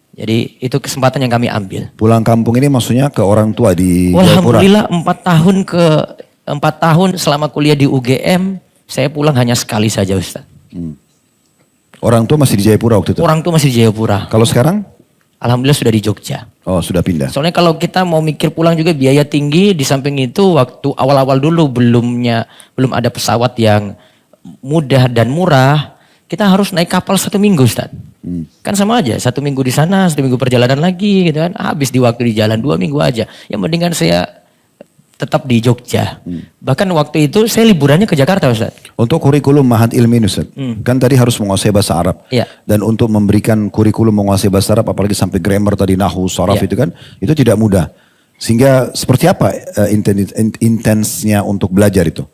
Jadi itu kesempatan yang kami ambil. Pulang kampung ini maksudnya ke orang tua di Jayapura? Alhamdulillah 4 tahun selama kuliah di UGM, saya pulang hanya sekali saja Ustaz. Orang tua masih di Jayapura waktu itu? Orang tua masih di Jayapura. Kalau sekarang? Alhamdulillah sudah di Jogja. Oh sudah pindah. Soalnya kalau kita mau mikir pulang juga biaya tinggi, di samping itu waktu awal-awal dulu belum ada pesawat yang mudah dan murah, kita harus naik kapal 1 minggu Ustaz. Kan sama aja, 1 minggu di sana, 1 minggu perjalanan lagi gitu kan. Habis di waktu di jalan 2 minggu aja. Yang mendingan saya tetap di Jogja. Bahkan waktu itu saya liburannya ke Jakarta Ustaz. Untuk kurikulum Mahat Ilmi Ustaz, kan tadi harus menguasai bahasa Arab. Iya. Dan untuk memberikan kurikulum menguasai bahasa Arab, apalagi sampai grammar tadi, nahu, saraf Iya. itu tidak mudah. Sehingga seperti apa intensnya untuk belajar itu?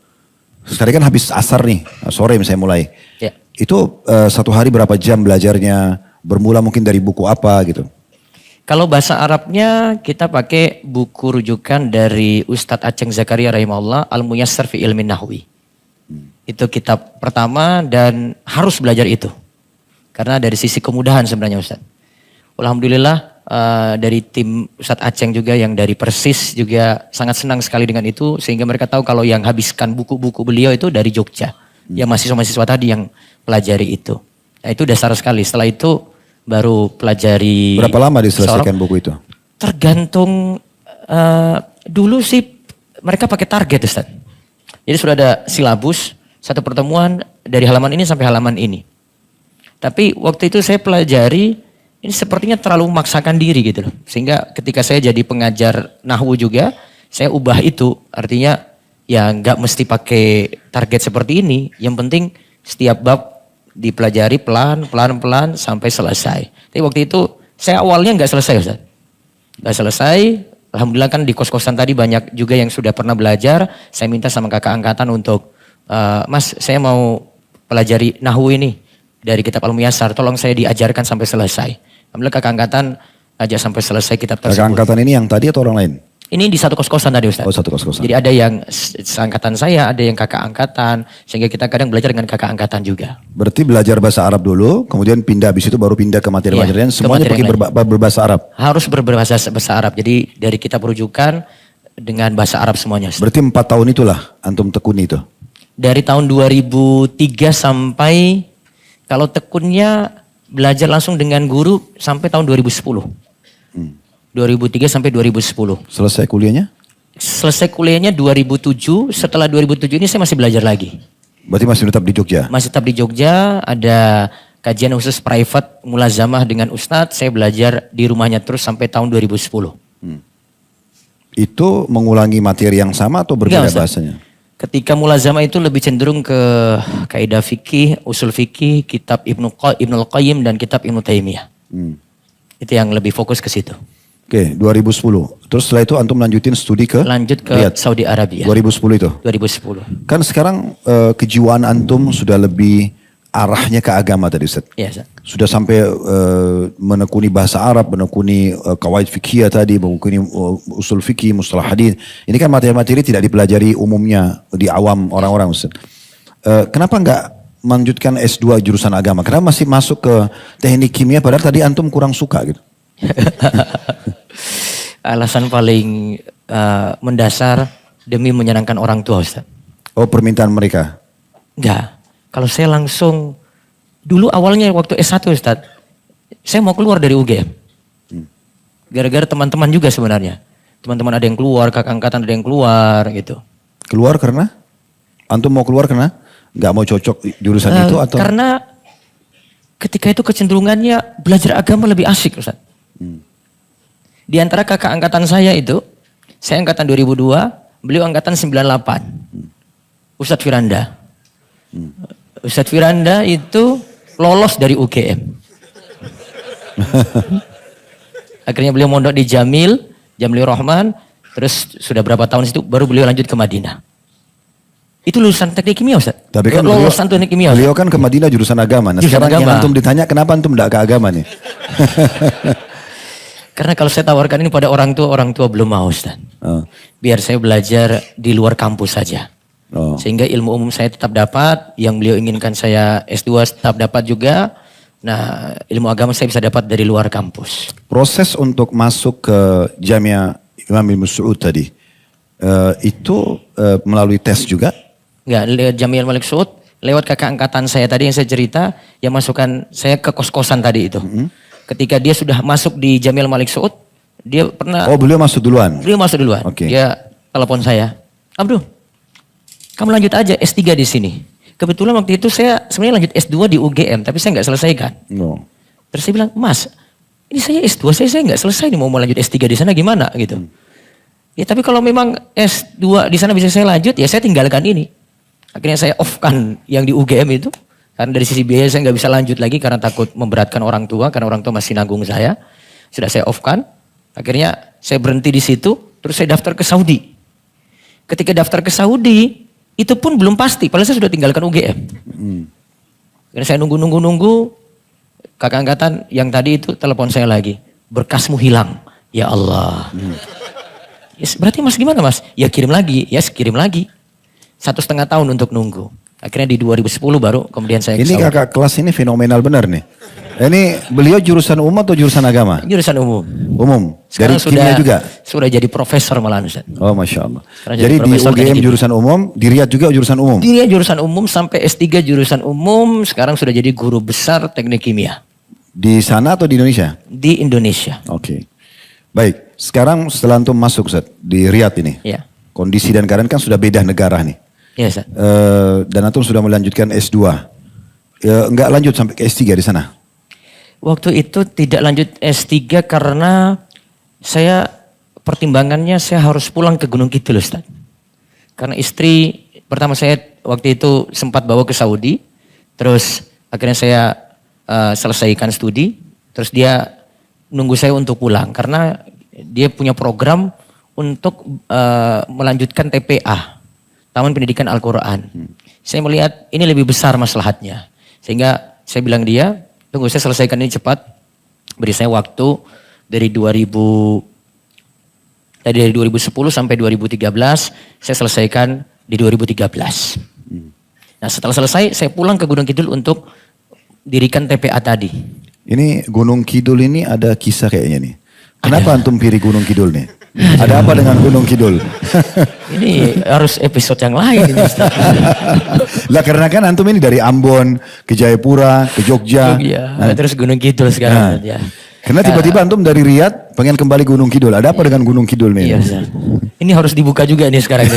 Sekarang kan habis asar nih, sore misalnya mulai. Iya. Itu 1 hari berapa jam belajarnya? Bermula mungkin dari buku apa gitu? Kalau bahasa Arabnya kita pakai buku rujukan dari Ustadz Aceng Zakaria rahimahullah, Al-Muyassar fi Ilmin Nahwi. Itu kitab pertama dan harus belajar itu. Karena dari sisi kemudahan sebenarnya Ustadz. Alhamdulillah dari tim Ustadz Aceng juga yang dari Persis juga sangat senang sekali dengan itu. Sehingga mereka tahu kalau yang habiskan buku-buku beliau itu dari Jogja. Ya mahasiswa-mahasiswa tadi yang pelajari itu. Nah itu dasar sekali. Setelah itu baru pelajari. Berapa lama diselesaikan buku itu? Tergantung dulu sih mereka pakai target Ustaz. Jadi sudah ada silabus, 1 pertemuan dari halaman ini sampai halaman ini. Tapi waktu itu saya pelajari ini sepertinya terlalu memaksakan diri gitu loh. Sehingga ketika saya jadi pengajar nahwu juga, saya ubah itu. Artinya ya nggak mesti pakai target seperti ini. Yang penting setiap bab dipelajari pelan sampai selesai. Tapi waktu itu saya awalnya nggak selesai Ustaz. Nggak selesai. Alhamdulillah kan di kos-kosan tadi banyak juga yang sudah pernah belajar. Saya minta sama kakak angkatan untuk, Mas saya mau pelajari nahwu ini dari kitab Al-Muyassar. Tolong saya diajarkan sampai selesai. Alhamdulillah kakak angkatan aja sampai selesai kitab tersebut. Kakak angkatan ini yang tadi atau orang lain? Ini di 1 kos-kosan tadi Ustaz. Oh 1 kos-kosan. Jadi ada yang seangkatan saya, ada yang kakak angkatan. Sehingga kita kadang belajar dengan kakak angkatan juga. Berarti belajar bahasa Arab dulu, kemudian pindah, habis itu baru pindah ke materi-materi lain. Iya, Semuanya ke materi pakai berbahasa Arab. Harus berbahasa Arab. Jadi dari kitab rujukan dengan bahasa Arab semuanya Ustaz. Berarti 4 tahun itulah antum tekuni itu. Dari tahun 2003 sampai, kalau tekunnya belajar langsung dengan guru sampai tahun 2010. 2003 sampai 2010. Selesai kuliahnya? Selesai kuliahnya 2007, setelah 2007 ini saya masih belajar lagi. Berarti masih tetap di Jogja? Masih tetap di Jogja, ada kajian khusus private mulazamah dengan Ustadz, saya belajar di rumahnya terus sampai tahun 2010. Itu mengulangi materi yang sama atau berbeda Enggak, Ustaz. bahasanya? Ketika mulazamah itu lebih cenderung ke kaidah fikih, usul fikih, kitab Ibnul Qayyim dan kitab Ibnu Taimiyah. Itu yang lebih fokus ke situ. Oke, 2010. Terus setelah itu antum lanjutin studi ke? Lanjut ke Riyadh. Saudi Arabia. 2010 itu? 2010. Kan sekarang kejiwaan antum sudah lebih arahnya ke agama tadi Ustaz. Iya, Ustaz. Sudah sampai menekuni bahasa Arab, menekuni kawaid fikih tadi, menekuni usul fikih, mustalah hadis. Ini kan materi-materi tidak dipelajari umumnya di awam orang-orang Ustaz. Kenapa enggak melanjutkan S2 jurusan agama? Kenapa masih masuk ke teknik kimia padahal tadi antum kurang suka gitu? Alasan paling mendasar demi menyenangkan orang tua Ustaz. Oh, permintaan mereka? Enggak. Kalau saya langsung, dulu awalnya waktu S1 Ustaz, saya mau keluar dari UGM. Gara-gara teman-teman juga sebenarnya. Teman-teman ada yang keluar, kakak angkatan ada yang keluar gitu. Keluar karena? Antum mau keluar karena nggak mau cocok jurusan itu atau? Karena ketika itu kecenderungannya belajar agama lebih asik, Ustaz. Di antara kakak angkatan saya itu, saya angkatan 2002, beliau angkatan 98. Ustadz Firanda. Ustadz Firanda itu lolos dari UGM. Akhirnya beliau mondok di Jamil Rahman, terus sudah berapa tahun situ baru beliau lanjut ke Madinah. Itu lulusan teknik kimia, Ustaz. Tapi kan lulusan teknik kimia. Beliau kan ke Madinah jurusan agama. Nah, Jurusan sekarang agama. yang antum ditanya kenapa antum enggak ke agama nih? Karena kalau saya tawarkan ini pada orang tua belum mau, Ustaz. Biar saya belajar di luar kampus saja. Sehingga ilmu umum saya tetap dapat, yang beliau inginkan saya S2 tetap dapat juga. Nah, ilmu agama saya bisa dapat dari luar kampus. Proses untuk masuk ke Jamia Imam Ibn Saud tadi, itu melalui tes juga? Enggak, lewat Jami'ah Malik Saud, lewat kakak angkatan saya tadi yang saya cerita, yang masukkan saya ke kos-kosan tadi itu. Ketika dia sudah masuk di Jami'ah Malik Saud, dia pernah... Oh, beliau masuk duluan? Beliau masuk duluan. Okay. Dia telepon saya, Abdul, kamu lanjut aja S3 di sini. Kebetulan waktu itu saya sebenarnya lanjut S2 di UGM, tapi saya nggak selesaikan. No. Terus saya bilang, Mas, ini saya S2, saya nggak selesai nih, mau lanjut S3 di sana gimana gitu. Ya tapi kalau memang S2 di sana bisa saya lanjut, ya saya tinggalkan ini. Akhirnya saya off-kan yang di UGM itu, karena dari sisi biaya saya nggak bisa lanjut lagi karena takut memberatkan orang tua, karena orang tua masih nanggung saya. Sudah saya off-kan, akhirnya saya berhenti di situ, terus saya daftar ke Saudi. Ketika daftar ke Saudi, itu pun belum pasti, padahal saya sudah tinggalkan UGM. Akhirnya saya nunggu, kakak angkatan yang tadi itu telepon saya lagi, berkasmu hilang, ya Allah. Ya, berarti mas gimana mas? Ya kirim lagi, kirim lagi. 1,5 tahun untuk nunggu. Akhirnya di 2010 baru kemudian saya Ini kakak kelas ini fenomenal benar nih. Ini beliau jurusan umum atau jurusan agama? Jurusan umum. Umum. Dari kimia juga? Sudah jadi profesor malah Ustaz. Oh Masya Allah. Sekarang Jadi di UGM gitu. jurusan umum, di Riyadh juga jurusan umum? Dia jurusan umum sampai S3 jurusan umum, sekarang sudah jadi guru besar teknik kimia. Di sana atau di Indonesia? Di Indonesia. Oke. Baik, sekarang setelah antum masuk Ustaz, di Riyadh ini. Ya. Kondisi dan keadaan kan sudah beda negara nih. Ya Ustaz. Dan antum sudah melanjutkan S2. Enggak lanjut sampai ke S3 di sana? Waktu itu tidak lanjut S3 karena pertimbangannya saya harus pulang ke Gunung Kidul Ustaz. Karena istri pertama saya waktu itu sempat bawa ke Saudi. Terus akhirnya saya selesaikan studi. Terus dia nunggu saya untuk pulang. Karena dia punya program untuk melanjutkan TPA. Taman Pendidikan Al-Quran. Saya melihat ini lebih besar maslahatnya. Sehingga saya bilang dia, tunggu saya selesaikan ini cepat. Beri saya waktu dari 2010 sampai 2013. Saya selesaikan di 2013. Nah setelah selesai saya pulang ke Gunung Kidul untuk dirikan TPA tadi. Ini Gunung Kidul ini ada kisah kayaknya nih. Kenapa antum pilih Gunung Kidul nih? Ada apa dengan Gunung Kidul? Ini harus episode yang lain ini Ustaz. Lah karena kan antum ini dari Ambon ke Jayapura ke Jogja. Terus Gunung Kidul sekarang. Ya. Karena tiba-tiba antum dari Riyadh pengen kembali Gunung Kidul. Ada apa dengan Gunung Kidul nih? Iya, Ustaz. Ini harus dibuka juga nih sekarang.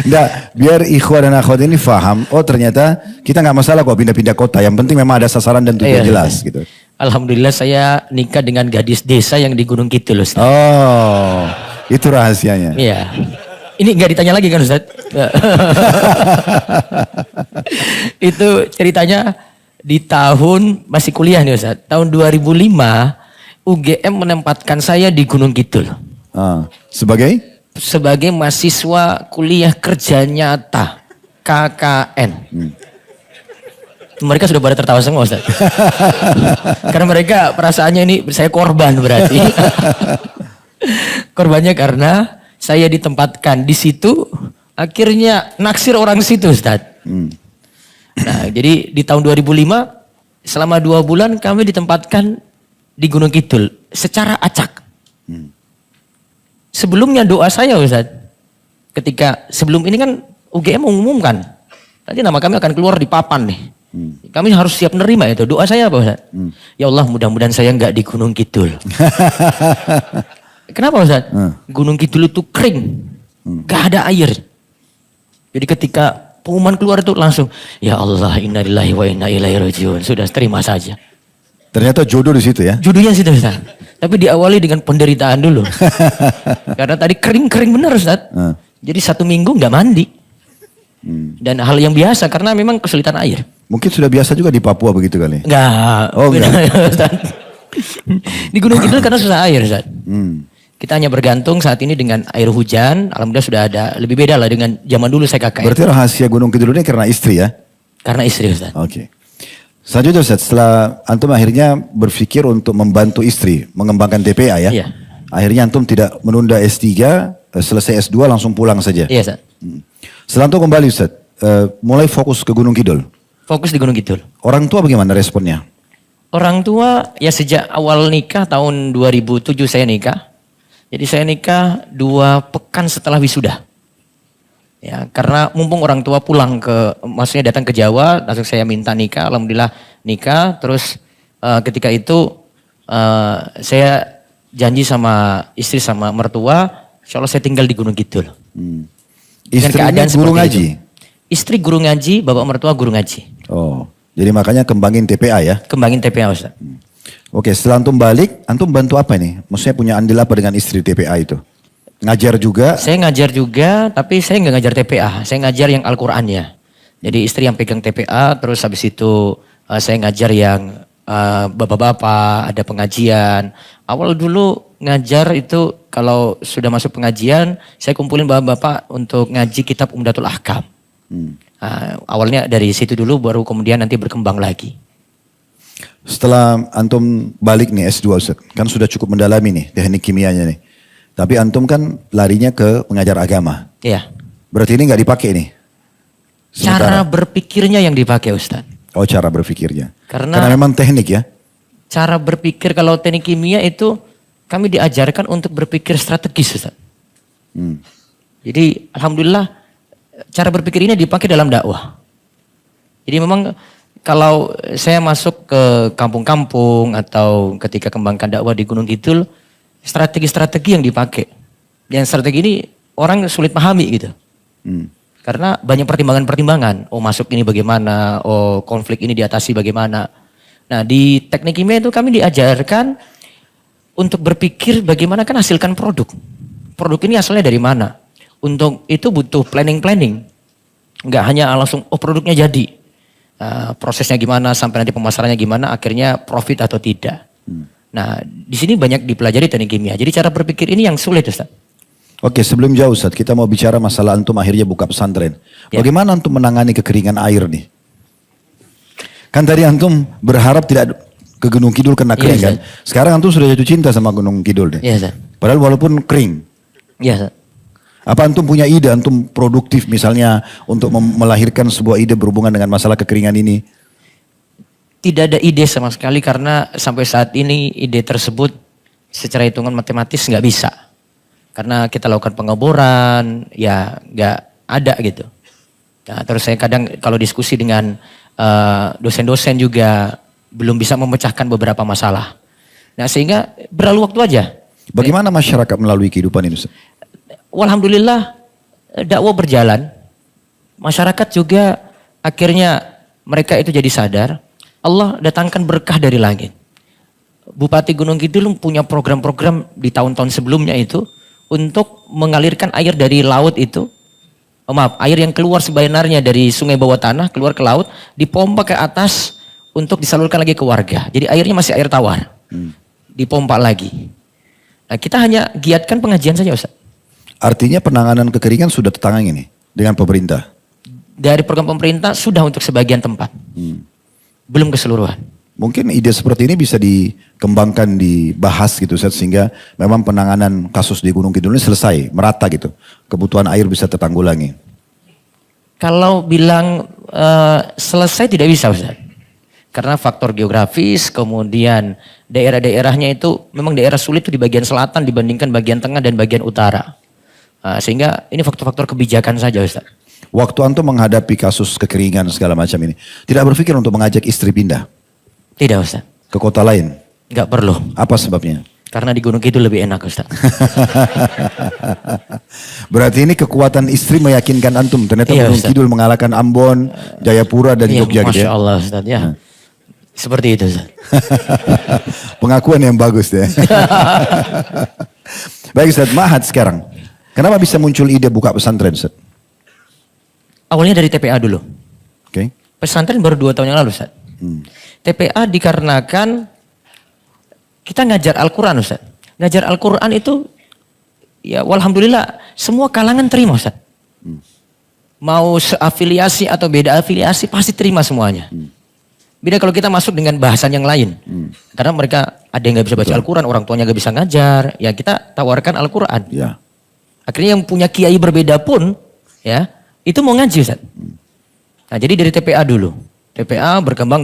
Nggak, biar ikhwan dan akhwat ini faham. Oh ternyata kita nggak masalah kok pindah-pindah kota. Yang penting memang ada sasaran dan tujuan jelas gitu. Alhamdulillah saya nikah dengan gadis desa yang di Gunung Kidul Ustaz. Oh, itu rahasianya. Iya. Ini nggak ditanya lagi kan Ustaz? Itu ceritanya di tahun masih kuliah nih Ustaz. Tahun 2005 UGM menempatkan saya di Gunung Kidul. Sebagai? Sebagai mahasiswa kuliah kerja nyata KKN. Mereka sudah pada tertawa semua Ustaz. Karena mereka perasaannya ini saya korban berarti. Korbannya karena saya ditempatkan di situ, akhirnya naksir orang situ Ustaz. Nah jadi di tahun 2005 selama 2 bulan kami ditempatkan di Gunung Kidul secara acak. Sebelumnya doa saya Ustaz, ketika sebelum ini kan UGM mengumumkan, nanti nama kami akan keluar di papan nih. Kami harus siap nerima itu. Doa saya apa Ustaz? Ya Allah mudah-mudahan saya nggak di Gunung Kidul. Kenapa Ustaz? Gunung Kidul itu kering. Gak ada air. Jadi ketika pengumuman keluar itu langsung, ya Allah innalillahi wa inna ilaihi rajiun. Sudah terima saja. Ternyata jodoh di situ ya. Jodohnya situ Ustaz. Tapi diawali dengan penderitaan dulu. Karena tadi kering-kering benar Ustaz. Jadi 1 minggu nggak mandi. Dan hal yang biasa karena memang kesulitan air. Mungkin sudah biasa juga di Papua begitu kali. Enggak. Oh, enggak. Ustaz. Di Gunung Kidul karena susah air Ustaz. Kita hanya bergantung saat ini dengan air hujan. Alhamdulillah sudah ada. Lebih beda lah dengan zaman dulu saya KKN. Berarti rahasia Gunung Kidul ini karena istri ya? Karena istri Ustaz. Oke. Selanjutnya Ustaz, setelah antum akhirnya berpikir untuk membantu istri mengembangkan TPA ya? Iya. Akhirnya antum tidak menunda S3, selesai S2 langsung pulang saja. Iya Ustaz. Setelah antum kembali Ustaz, mulai fokus ke Gunung Kidul. Fokus di Gunung Kidul. Orang tua bagaimana responnya? Orang tua ya sejak awal nikah tahun 2007 saya nikah. Jadi saya nikah 2 pekan setelah wisuda. Ya, karena mumpung orang tua pulang maksudnya datang ke Jawa, langsung saya minta nikah. Alhamdulillah nikah. Terus ketika itu saya janji sama istri sama mertua, insya Allah saya tinggal di Gunung Kidul. Istri guru ngaji? Istri guru ngaji, bapak mertua guru ngaji. Oh, jadi makanya kembangin TPA ya? Kembangin TPA Ustaz. Oke, setelah antum balik, antum bantu apa nih? Maksudnya punya andil apa dengan istri TPA itu? Ngajar juga? Saya ngajar juga, tapi saya nggak ngajar TPA. Saya ngajar yang Al-Qur'annya. Jadi istri yang pegang TPA, terus habis itu saya ngajar yang bapak-bapak, ada pengajian. Awal dulu ngajar itu kalau sudah masuk pengajian, saya kumpulin bapak-bapak untuk ngaji kitab Umdatul Ahkam. Awalnya dari situ dulu, baru kemudian nanti berkembang lagi. Setelah antum balik nih S2 Ustaz, kan sudah cukup mendalami nih teknik kimianya nih. Tapi antum kan larinya ke pengajar agama. Iya. Berarti ini nggak dipakai nih? Cara berpikirnya yang dipakai Ustaz. Oh, cara berpikirnya. Karena memang teknik ya? Cara berpikir kalau teknik kimia itu kami diajarkan untuk berpikir strategis Ustaz. Jadi alhamdulillah cara berpikir ini dipakai dalam dakwah. Jadi memang kalau saya masuk ke kampung-kampung atau ketika kembangkan dakwah di Gunung Kidul, strategi-strategi yang dipakai. Yang strategi ini orang sulit pahami gitu. Karena banyak pertimbangan-pertimbangan. Oh masuk ini bagaimana, oh konflik ini diatasi bagaimana. Nah di teknik kimia itu kami diajarkan untuk berpikir bagaimana kan hasilkan produk. Produk ini asalnya dari mana. Untuk itu butuh planning-planning. Enggak hanya langsung oh produknya jadi. Prosesnya gimana sampai nanti pemasarannya gimana akhirnya profit atau tidak. Nah di sini banyak dipelajari teknik kimia. Jadi cara berpikir ini yang sulit Ustaz. Oke, sebelum jauh Ustaz, kita mau bicara masalah antum akhirnya buka pesantren. Ya. Bagaimana antum menangani kekeringan air nih? Kan tadi antum berharap tidak ke Gunung Kidul kena kering kan? Sekarang antum sudah jatuh cinta sama Gunung Kidul deh. Iya Ustaz. Padahal walaupun kering. Iya Ustaz. Apa antum punya ide, antum produktif misalnya untuk melahirkan sebuah ide berhubungan dengan masalah kekeringan ini? Tidak ada ide sama sekali karena sampai saat ini ide tersebut secara hitungan matematis nggak bisa. Karena kita lakukan pengeboran, ya nggak ada gitu. Nah, terus saya kadang kalau diskusi dengan dosen-dosen juga belum bisa memecahkan beberapa masalah. Nah sehingga berlalu waktu aja. Bagaimana masyarakat melalui kehidupan ini Ustaz? Alhamdulillah dakwah berjalan. Masyarakat juga akhirnya mereka itu jadi sadar. Allah datangkan berkah dari langit. Bupati Gunung Kidul punya program-program di tahun-tahun sebelumnya itu untuk mengalirkan air dari laut itu. Air yang keluar sebenarnya dari sungai bawah tanah keluar ke laut, dipompa ke atas untuk disalurkan lagi ke warga. Jadi airnya masih air tawar. Dipompa lagi. Nah, kita hanya giatkan pengajian saja Ustaz. Artinya penanganan kekeringan sudah tertangani nih dengan pemerintah? Dari program pemerintah sudah untuk sebagian tempat. Belum keseluruhan. Mungkin ide seperti ini bisa dikembangkan, dibahas gitu Ustaz, sehingga memang penanganan kasus di Gunung Kidul ini selesai, merata gitu. Kebutuhan air bisa tertanggulangi. Kalau bilang selesai tidak bisa Ustaz. Karena faktor geografis, kemudian daerah-daerahnya itu memang daerah sulit itu di bagian selatan dibandingkan bagian tengah dan bagian utara. Sehingga ini faktor-faktor kebijakan saja Ustaz. Waktu antum menghadapi kasus kekeringan segala macam ini, tidak berpikir untuk mengajak istri pindah Tidak Ustaz, ke kota lain? nggak perlu. Apa sebabnya? Karena di Gunung Kidul lebih enak Ustaz. Berarti ini kekuatan istri meyakinkan antum. Ternyata Iya, Gunung Ustaz. Kidul mengalahkan Ambon, Jayapura dan Iya, Jogja gitu Masya ya. Allah Ustaz ya. Seperti itu Ustaz. Pengakuan yang bagus deh. Baik Ustaz, Mahat sekarang. Kenapa bisa muncul ide buka pesantren Ustaz? Awalnya dari TPA dulu. Oke. Pesantren baru 2 tahun yang lalu Ustaz. TPA dikarenakan kita ngajar Al-Quran Ustaz. Ngajar Al-Quran itu ya walhamdulillah semua kalangan terima Ustaz. Mau seafiliasi atau beda afiliasi pasti terima semuanya. Beda kalau kita masuk dengan bahasan yang lain. Karena mereka ada yang gak bisa baca Al-Quran, orang tuanya gak bisa ngajar. Ya kita tawarkan Al-Quran. Ya. Akhirnya yang punya kiai berbeda pun ya itu mau ngaji Ustaz. Nah jadi dari TPA dulu. TPA berkembang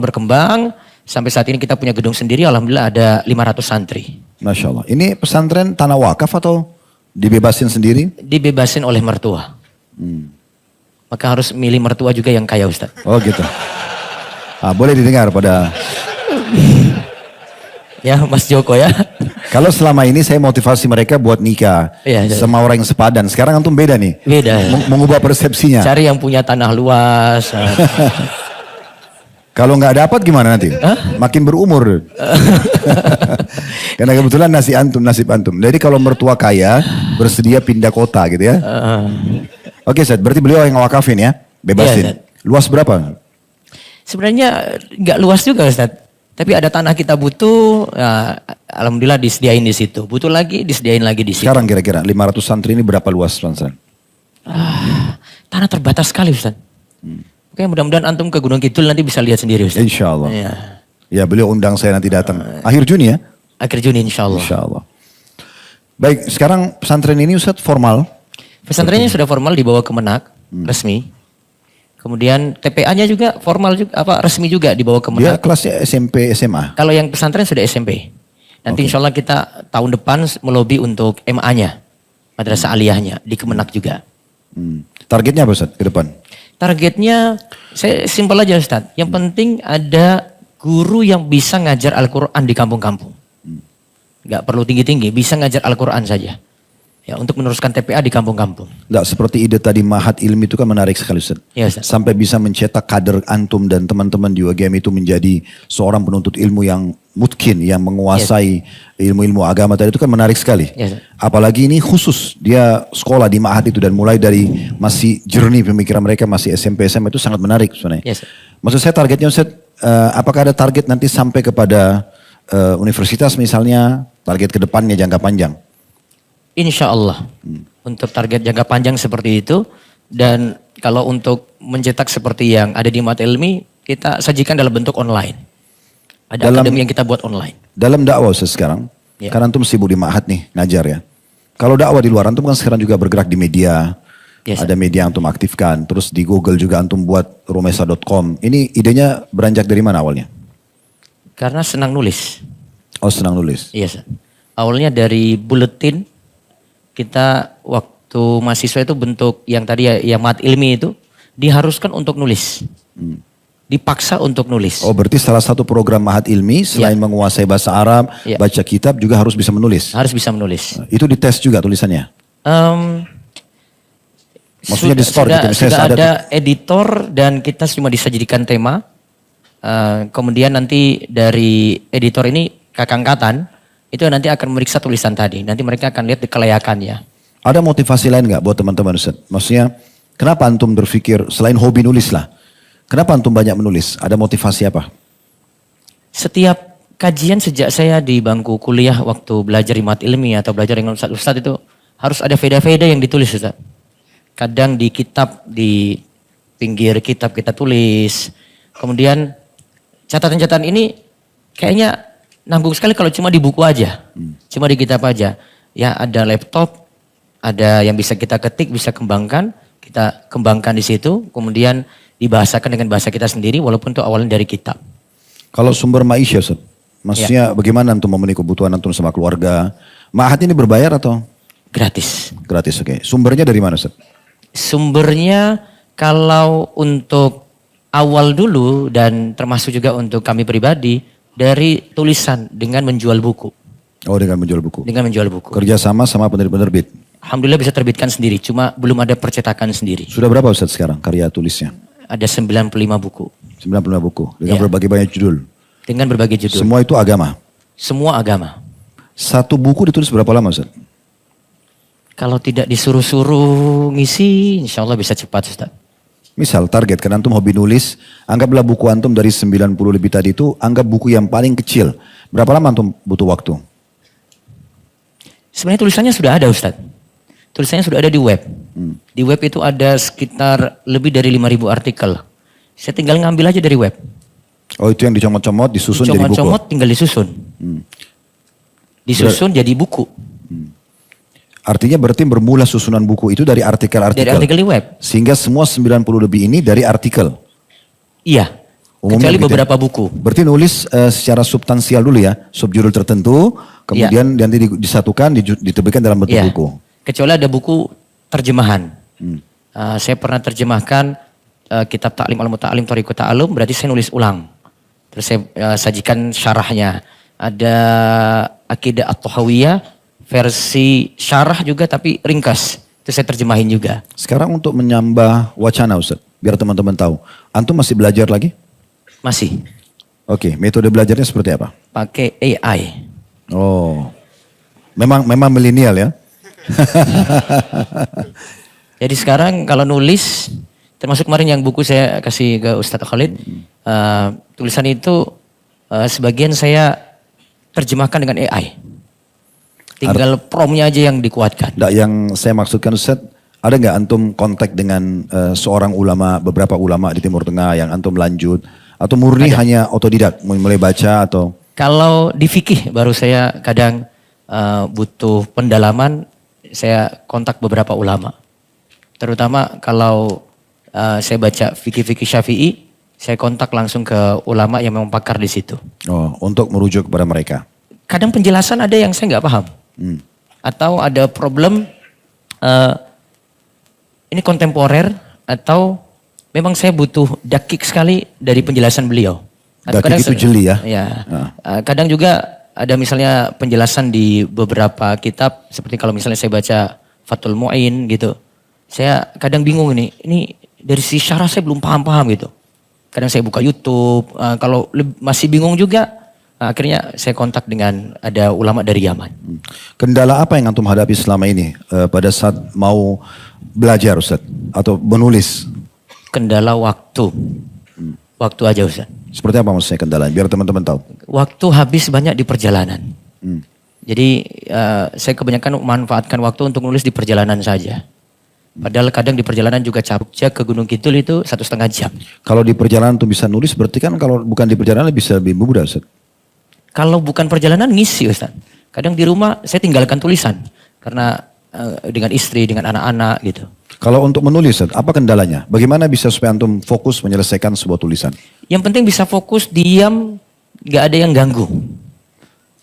sampai saat ini kita punya gedung sendiri. Alhamdulillah ada 500 santri. Masya Allah. Ini pesantren tanah wakaf atau dibebasin sendiri? Dibebasin oleh mertua. Maka harus milih mertua juga yang kaya Ustaz. Oh gitu. Boleh didengar pada... Ya Mas Joko ya. Kalau selama ini saya motivasi mereka buat nikah Iya, iya. sama orang yang sepadan. Sekarang antum beda nih. Beda. Mengubah persepsinya. Cari yang punya tanah luas. Kalau nggak dapat gimana nanti? Makin berumur. Karena kebetulan nasib antum. Jadi kalau mertua kaya bersedia pindah kota gitu ya. Oke Ustaz, berarti beliau yang wakafin ya? Bebasin. Iya, Luas berapa? Sebenarnya nggak luas juga Ustaz. Tapi ada tanah kita butuh, ya, alhamdulillah disediain di situ. Butuh lagi, disediain lagi di situ. Sekarang kira-kira 500 santri ini berapa luas pesantren? Tanah terbatas sekali Ustaz. Oke, mudah-mudahan antum ke Gunung Kidul nanti bisa lihat sendiri Ustaz. Insya Allah. Ya. Ya beliau undang saya nanti datang. Akhir Juni ya? Akhir Juni insya Allah. Insya Allah. Baik, sekarang pesantren ini Ustaz formal. Pesantrennya sudah formal dibawa ke Menak, resmi. Kemudian TPA-nya juga formal juga, resmi juga dibawa ke Dia Menak. kelasnya SMP, SMA. Kalau yang pesantren sudah SMP. Nanti insya Allah kita tahun depan melobi untuk MA-nya. Madrasah aliyahnya di Kemenak juga. Targetnya apa Ustaz ke depan? Targetnya saya simpel aja Ustaz. Yang penting ada guru yang bisa ngajar Al-Quran di kampung-kampung. Gak perlu tinggi-tinggi, bisa ngajar Al-Quran saja. Ya, untuk meneruskan TPA di kampung-kampung. Nggak seperti ide tadi Mahat Ilmi itu kan menarik sekali Ustaz. Ya, Ustaz. Sampai bisa mencetak kader antum dan teman-teman di UGM itu menjadi seorang penuntut ilmu yang mungkin, yang menguasai ilmu-ilmu agama tadi itu kan menarik sekali. Ya, Ustaz. Apalagi ini khusus dia sekolah di Mahat itu dan mulai dari masih jernih pemikiran mereka masih SMP SMA itu sangat menarik sebenarnya. Ya, Ustaz. Maksud saya targetnya Ustaz, apakah ada target nanti sampai kepada universitas misalnya, target ke depannya jangka panjang? Insya Allah. Untuk target jangka panjang seperti itu. Dan kalau untuk mencetak seperti yang ada di Mahat Ilmi, kita sajikan dalam bentuk online. Ada akademi yang kita buat online. Dalam dakwah Ustaz sekarang, Ya. karena antum sibuk di Mahat nih, ngajar ya. Kalau dakwah di luar, antum kan sekarang juga bergerak di media. Yes, Ada media yang antum aktifkan. Terus di Google juga antum buat rumesa.com. Ini idenya beranjak dari mana awalnya? Karena senang nulis. Oh senang nulis. Iya, Ustaz. Awalnya dari buletin. Kita waktu mahasiswa itu bentuk yang tadi ya, yang Mahat Ilmi itu diharuskan untuk nulis. Dipaksa untuk nulis. Oh berarti salah satu program Mahat Ilmi selain menguasai bahasa Arab, Ya. baca kitab juga harus bisa menulis. Harus bisa menulis. Itu dites juga tulisannya. Maksudnya di store gitu, misalnya sudah ada ada editor dan kita cuma disajikan tema. Kemudian nanti dari editor ini kakangkatan itu nanti akan meriksa tulisan tadi. Nanti mereka akan lihat kelayakannya. Ada motivasi lain nggak buat teman-teman Ustaz? Maksudnya kenapa antum berpikir selain hobi nulis lah, kenapa antum banyak menulis? Ada motivasi apa? Setiap kajian sejak saya di bangku kuliah waktu belajar di Mahat Ilmi atau belajar dengan Ustadz itu harus ada faedah-faedah yang ditulis Ustaz. Kadang di kitab, di pinggir kitab kita tulis. Kemudian catatan-catatan ini kayaknya nanggung sekali kalau cuma di buku aja. Cuma di kitab aja. Ya ada laptop, ada yang bisa kita ketik, bisa kembangkan. Kita kembangkan di situ. Kemudian dibahasakan dengan bahasa kita sendiri walaupun itu awalnya dari kitab. Kalau sumber maisha Ustaz, maksudnya bagaimana antum memenuhi kebutuhan antum sama keluarga? Mahat ini berbayar atau? Gratis. Gratis, oke. Sumbernya dari mana Ustaz? Sumbernya Kalau untuk awal dulu dan termasuk juga untuk kami pribadi dari tulisan dengan menjual buku. Oh, dengan menjual buku. Dengan menjual buku. Kerjasama sama penerbit. Alhamdulillah bisa terbitkan sendiri, cuma belum ada percetakan sendiri. Sudah berapa Ustaz sekarang karya tulisnya? Ada 95 buku. 95 buku dengan Ya. berbagai banyak judul. Dengan berbagai judul. Semua itu agama. Semua agama. Satu buku ditulis berapa lama Ustaz? Kalau tidak disuruh-suruh ngisi, insya Allah bisa cepat Ustaz. Misal target, karena antum hobi nulis, anggaplah buku antum dari 90 lebih tadi itu, anggap buku yang paling kecil. Berapa lama antum butuh waktu? Sebenarnya tulisannya sudah ada Ustaz. Tulisannya sudah ada di web. Di web itu ada sekitar lebih dari 5.000 artikel. Saya tinggal ngambil aja dari web. Oh, itu yang dicomot-comot, disusun jadi buku. Comot-comot tinggal disusun. Disusun jadi buku. Artinya berarti bermula susunan buku itu dari artikel-artikel. Dari artikel di web. Sehingga semua 90 lebih ini dari artikel. Iya. Umumnya Kecuali begitu ya? beberapa buku. Berarti nulis secara substansial dulu ya, subjudul tertentu, kemudian nanti disatukan, diterbitkan dalam bentuk Iya. buku. Kecuali ada buku terjemahan. Saya pernah terjemahkan kitab Ta'lim al-Muta'alim Thariqut Ta'alum, berarti saya nulis ulang. Terus saya sajikan syarahnya. Ada Aqidah At-Tahawiyah, versi syarah juga tapi ringkas. Itu saya terjemahin juga. Sekarang untuk menyambah wacana Ustaz, biar teman-teman tahu. Antum masih belajar lagi? Masih. Oke, metode belajarnya seperti apa? Pakai AI. Oh, memang milenial ya? Jadi sekarang kalau nulis, termasuk kemarin yang buku saya kasih ke Ustadz Khalid, tulisan itu sebagian saya terjemahkan dengan AI. Tinggal promnya aja yang dikuatkan. Nggak, yang saya maksudkan Ustaz, ada nggak antum kontak dengan seorang ulama, beberapa ulama di Timur Tengah yang antum lanjut? Atau murni hanya otodidak, mulai baca atau? Kalau di fikih baru saya kadang butuh pendalaman, saya kontak beberapa ulama. Terutama kalau saya baca fikih-fikih Syafi'i, saya kontak langsung ke ulama yang memang pakar di situ. Oh, untuk merujuk kepada mereka. Kadang penjelasan ada yang saya nggak paham. Atau ada problem ini kontemporer atau memang saya butuh dakik sekali dari penjelasan beliau. Atau Dakik itu jeli ya? Ya. Kadang juga ada misalnya penjelasan di beberapa kitab seperti kalau misalnya saya baca Fathul Mu'in gitu. Saya kadang bingung ini dari sisi syarah saya belum paham-paham gitu. Kadang saya buka YouTube, kalau masih bingung juga akhirnya saya kontak dengan ada ulama dari Yaman. Kendala apa yang antum hadapi selama ini pada saat mau belajar Ustaz atau menulis? Kendala waktu. Waktu aja Ustaz. Seperti apa maksudnya kendala? Biar teman-teman tahu. Waktu habis banyak di perjalanan. Jadi saya kebanyakan memanfaatkan waktu untuk nulis di perjalanan saja. Padahal kadang di perjalanan juga Jogja ke Gunung Kidul itu 1,5 jam. Kalau di perjalanan tuh bisa nulis, berarti kan kalau bukan di perjalanan bisa lebih mudah Ustaz. Kalau bukan perjalanan ngisi Ustaz. Kadang di rumah saya tinggalkan tulisan. Karena dengan istri, dengan anak-anak gitu. Kalau untuk menulis Ustaz, apa kendalanya? Bagaimana bisa supaya antum fokus menyelesaikan sebuah tulisan? Yang penting bisa fokus, diam, gak ada yang ganggu.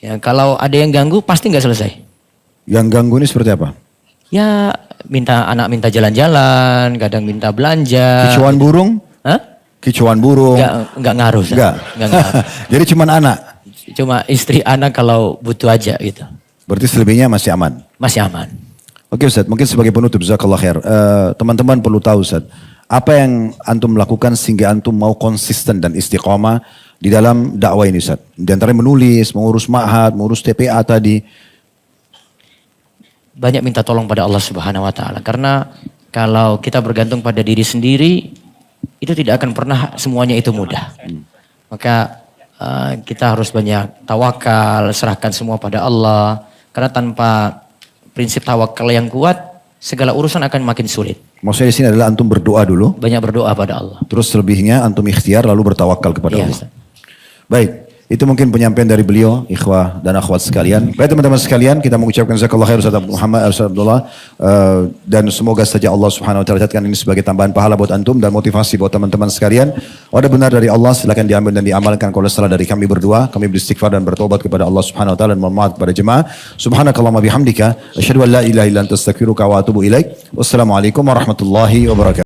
Ya, kalau ada yang ganggu pasti gak selesai. Yang ganggu ini seperti apa? Ya anak minta jalan-jalan, kadang minta belanja. Kicauan burung? Hah? Kicauan burung? Enggak ngaruh. Enggak. Enggak ngaruh. Jadi cuman anak? Cuma istri anak kalau butuh aja gitu. Berarti selebihnya masih aman? Masih aman. Oke Ustaz, mungkin sebagai penutup, jazakallah khair. Teman-teman perlu tahu Ustaz, apa yang antum lakukan sehingga antum mau konsisten dan istiqomah di dalam dakwah ini Ustaz? Di antaranya menulis, mengurus ma'had, mengurus TPA tadi. Banyak minta tolong pada Allah Subhanahu wa taala, karena kalau kita bergantung pada diri sendiri itu tidak akan pernah semuanya itu mudah. Maka kita harus banyak tawakal, serahkan semua pada Allah, karena tanpa prinsip tawakal yang kuat segala urusan akan makin sulit. Maksudnya di sini adalah antum berdoa dulu, Banyak berdoa pada Allah. terus selebihnya antum ikhtiar lalu bertawakal kepada Iya, Allah. Ustaz. Baik, itu mungkin penyampaian dari beliau, ikhwah dan akhwat sekalian. Baik teman-teman sekalian, kita mengucapkan jazakallah khair Ustaz Muhammad Ustaz Abdullah, dan semoga saja Allah Subhanahu wa taala jadikan ini sebagai tambahan pahala buat antum dan motivasi buat teman-teman sekalian. Ada benar dari Allah, silakan diambil dan diamalkan. Kalau salah dari kami berdua, kami beristighfar dan bertobat kepada Allah Subhanahu wa taala dan mohon maaf kepada jemaah. Subhanakallahumma bihamdika asyhadu an la ilaha illa anta astaghfiruka wa atubu ilaik. Wassalamualaikum warahmatullahi wabarakatuh.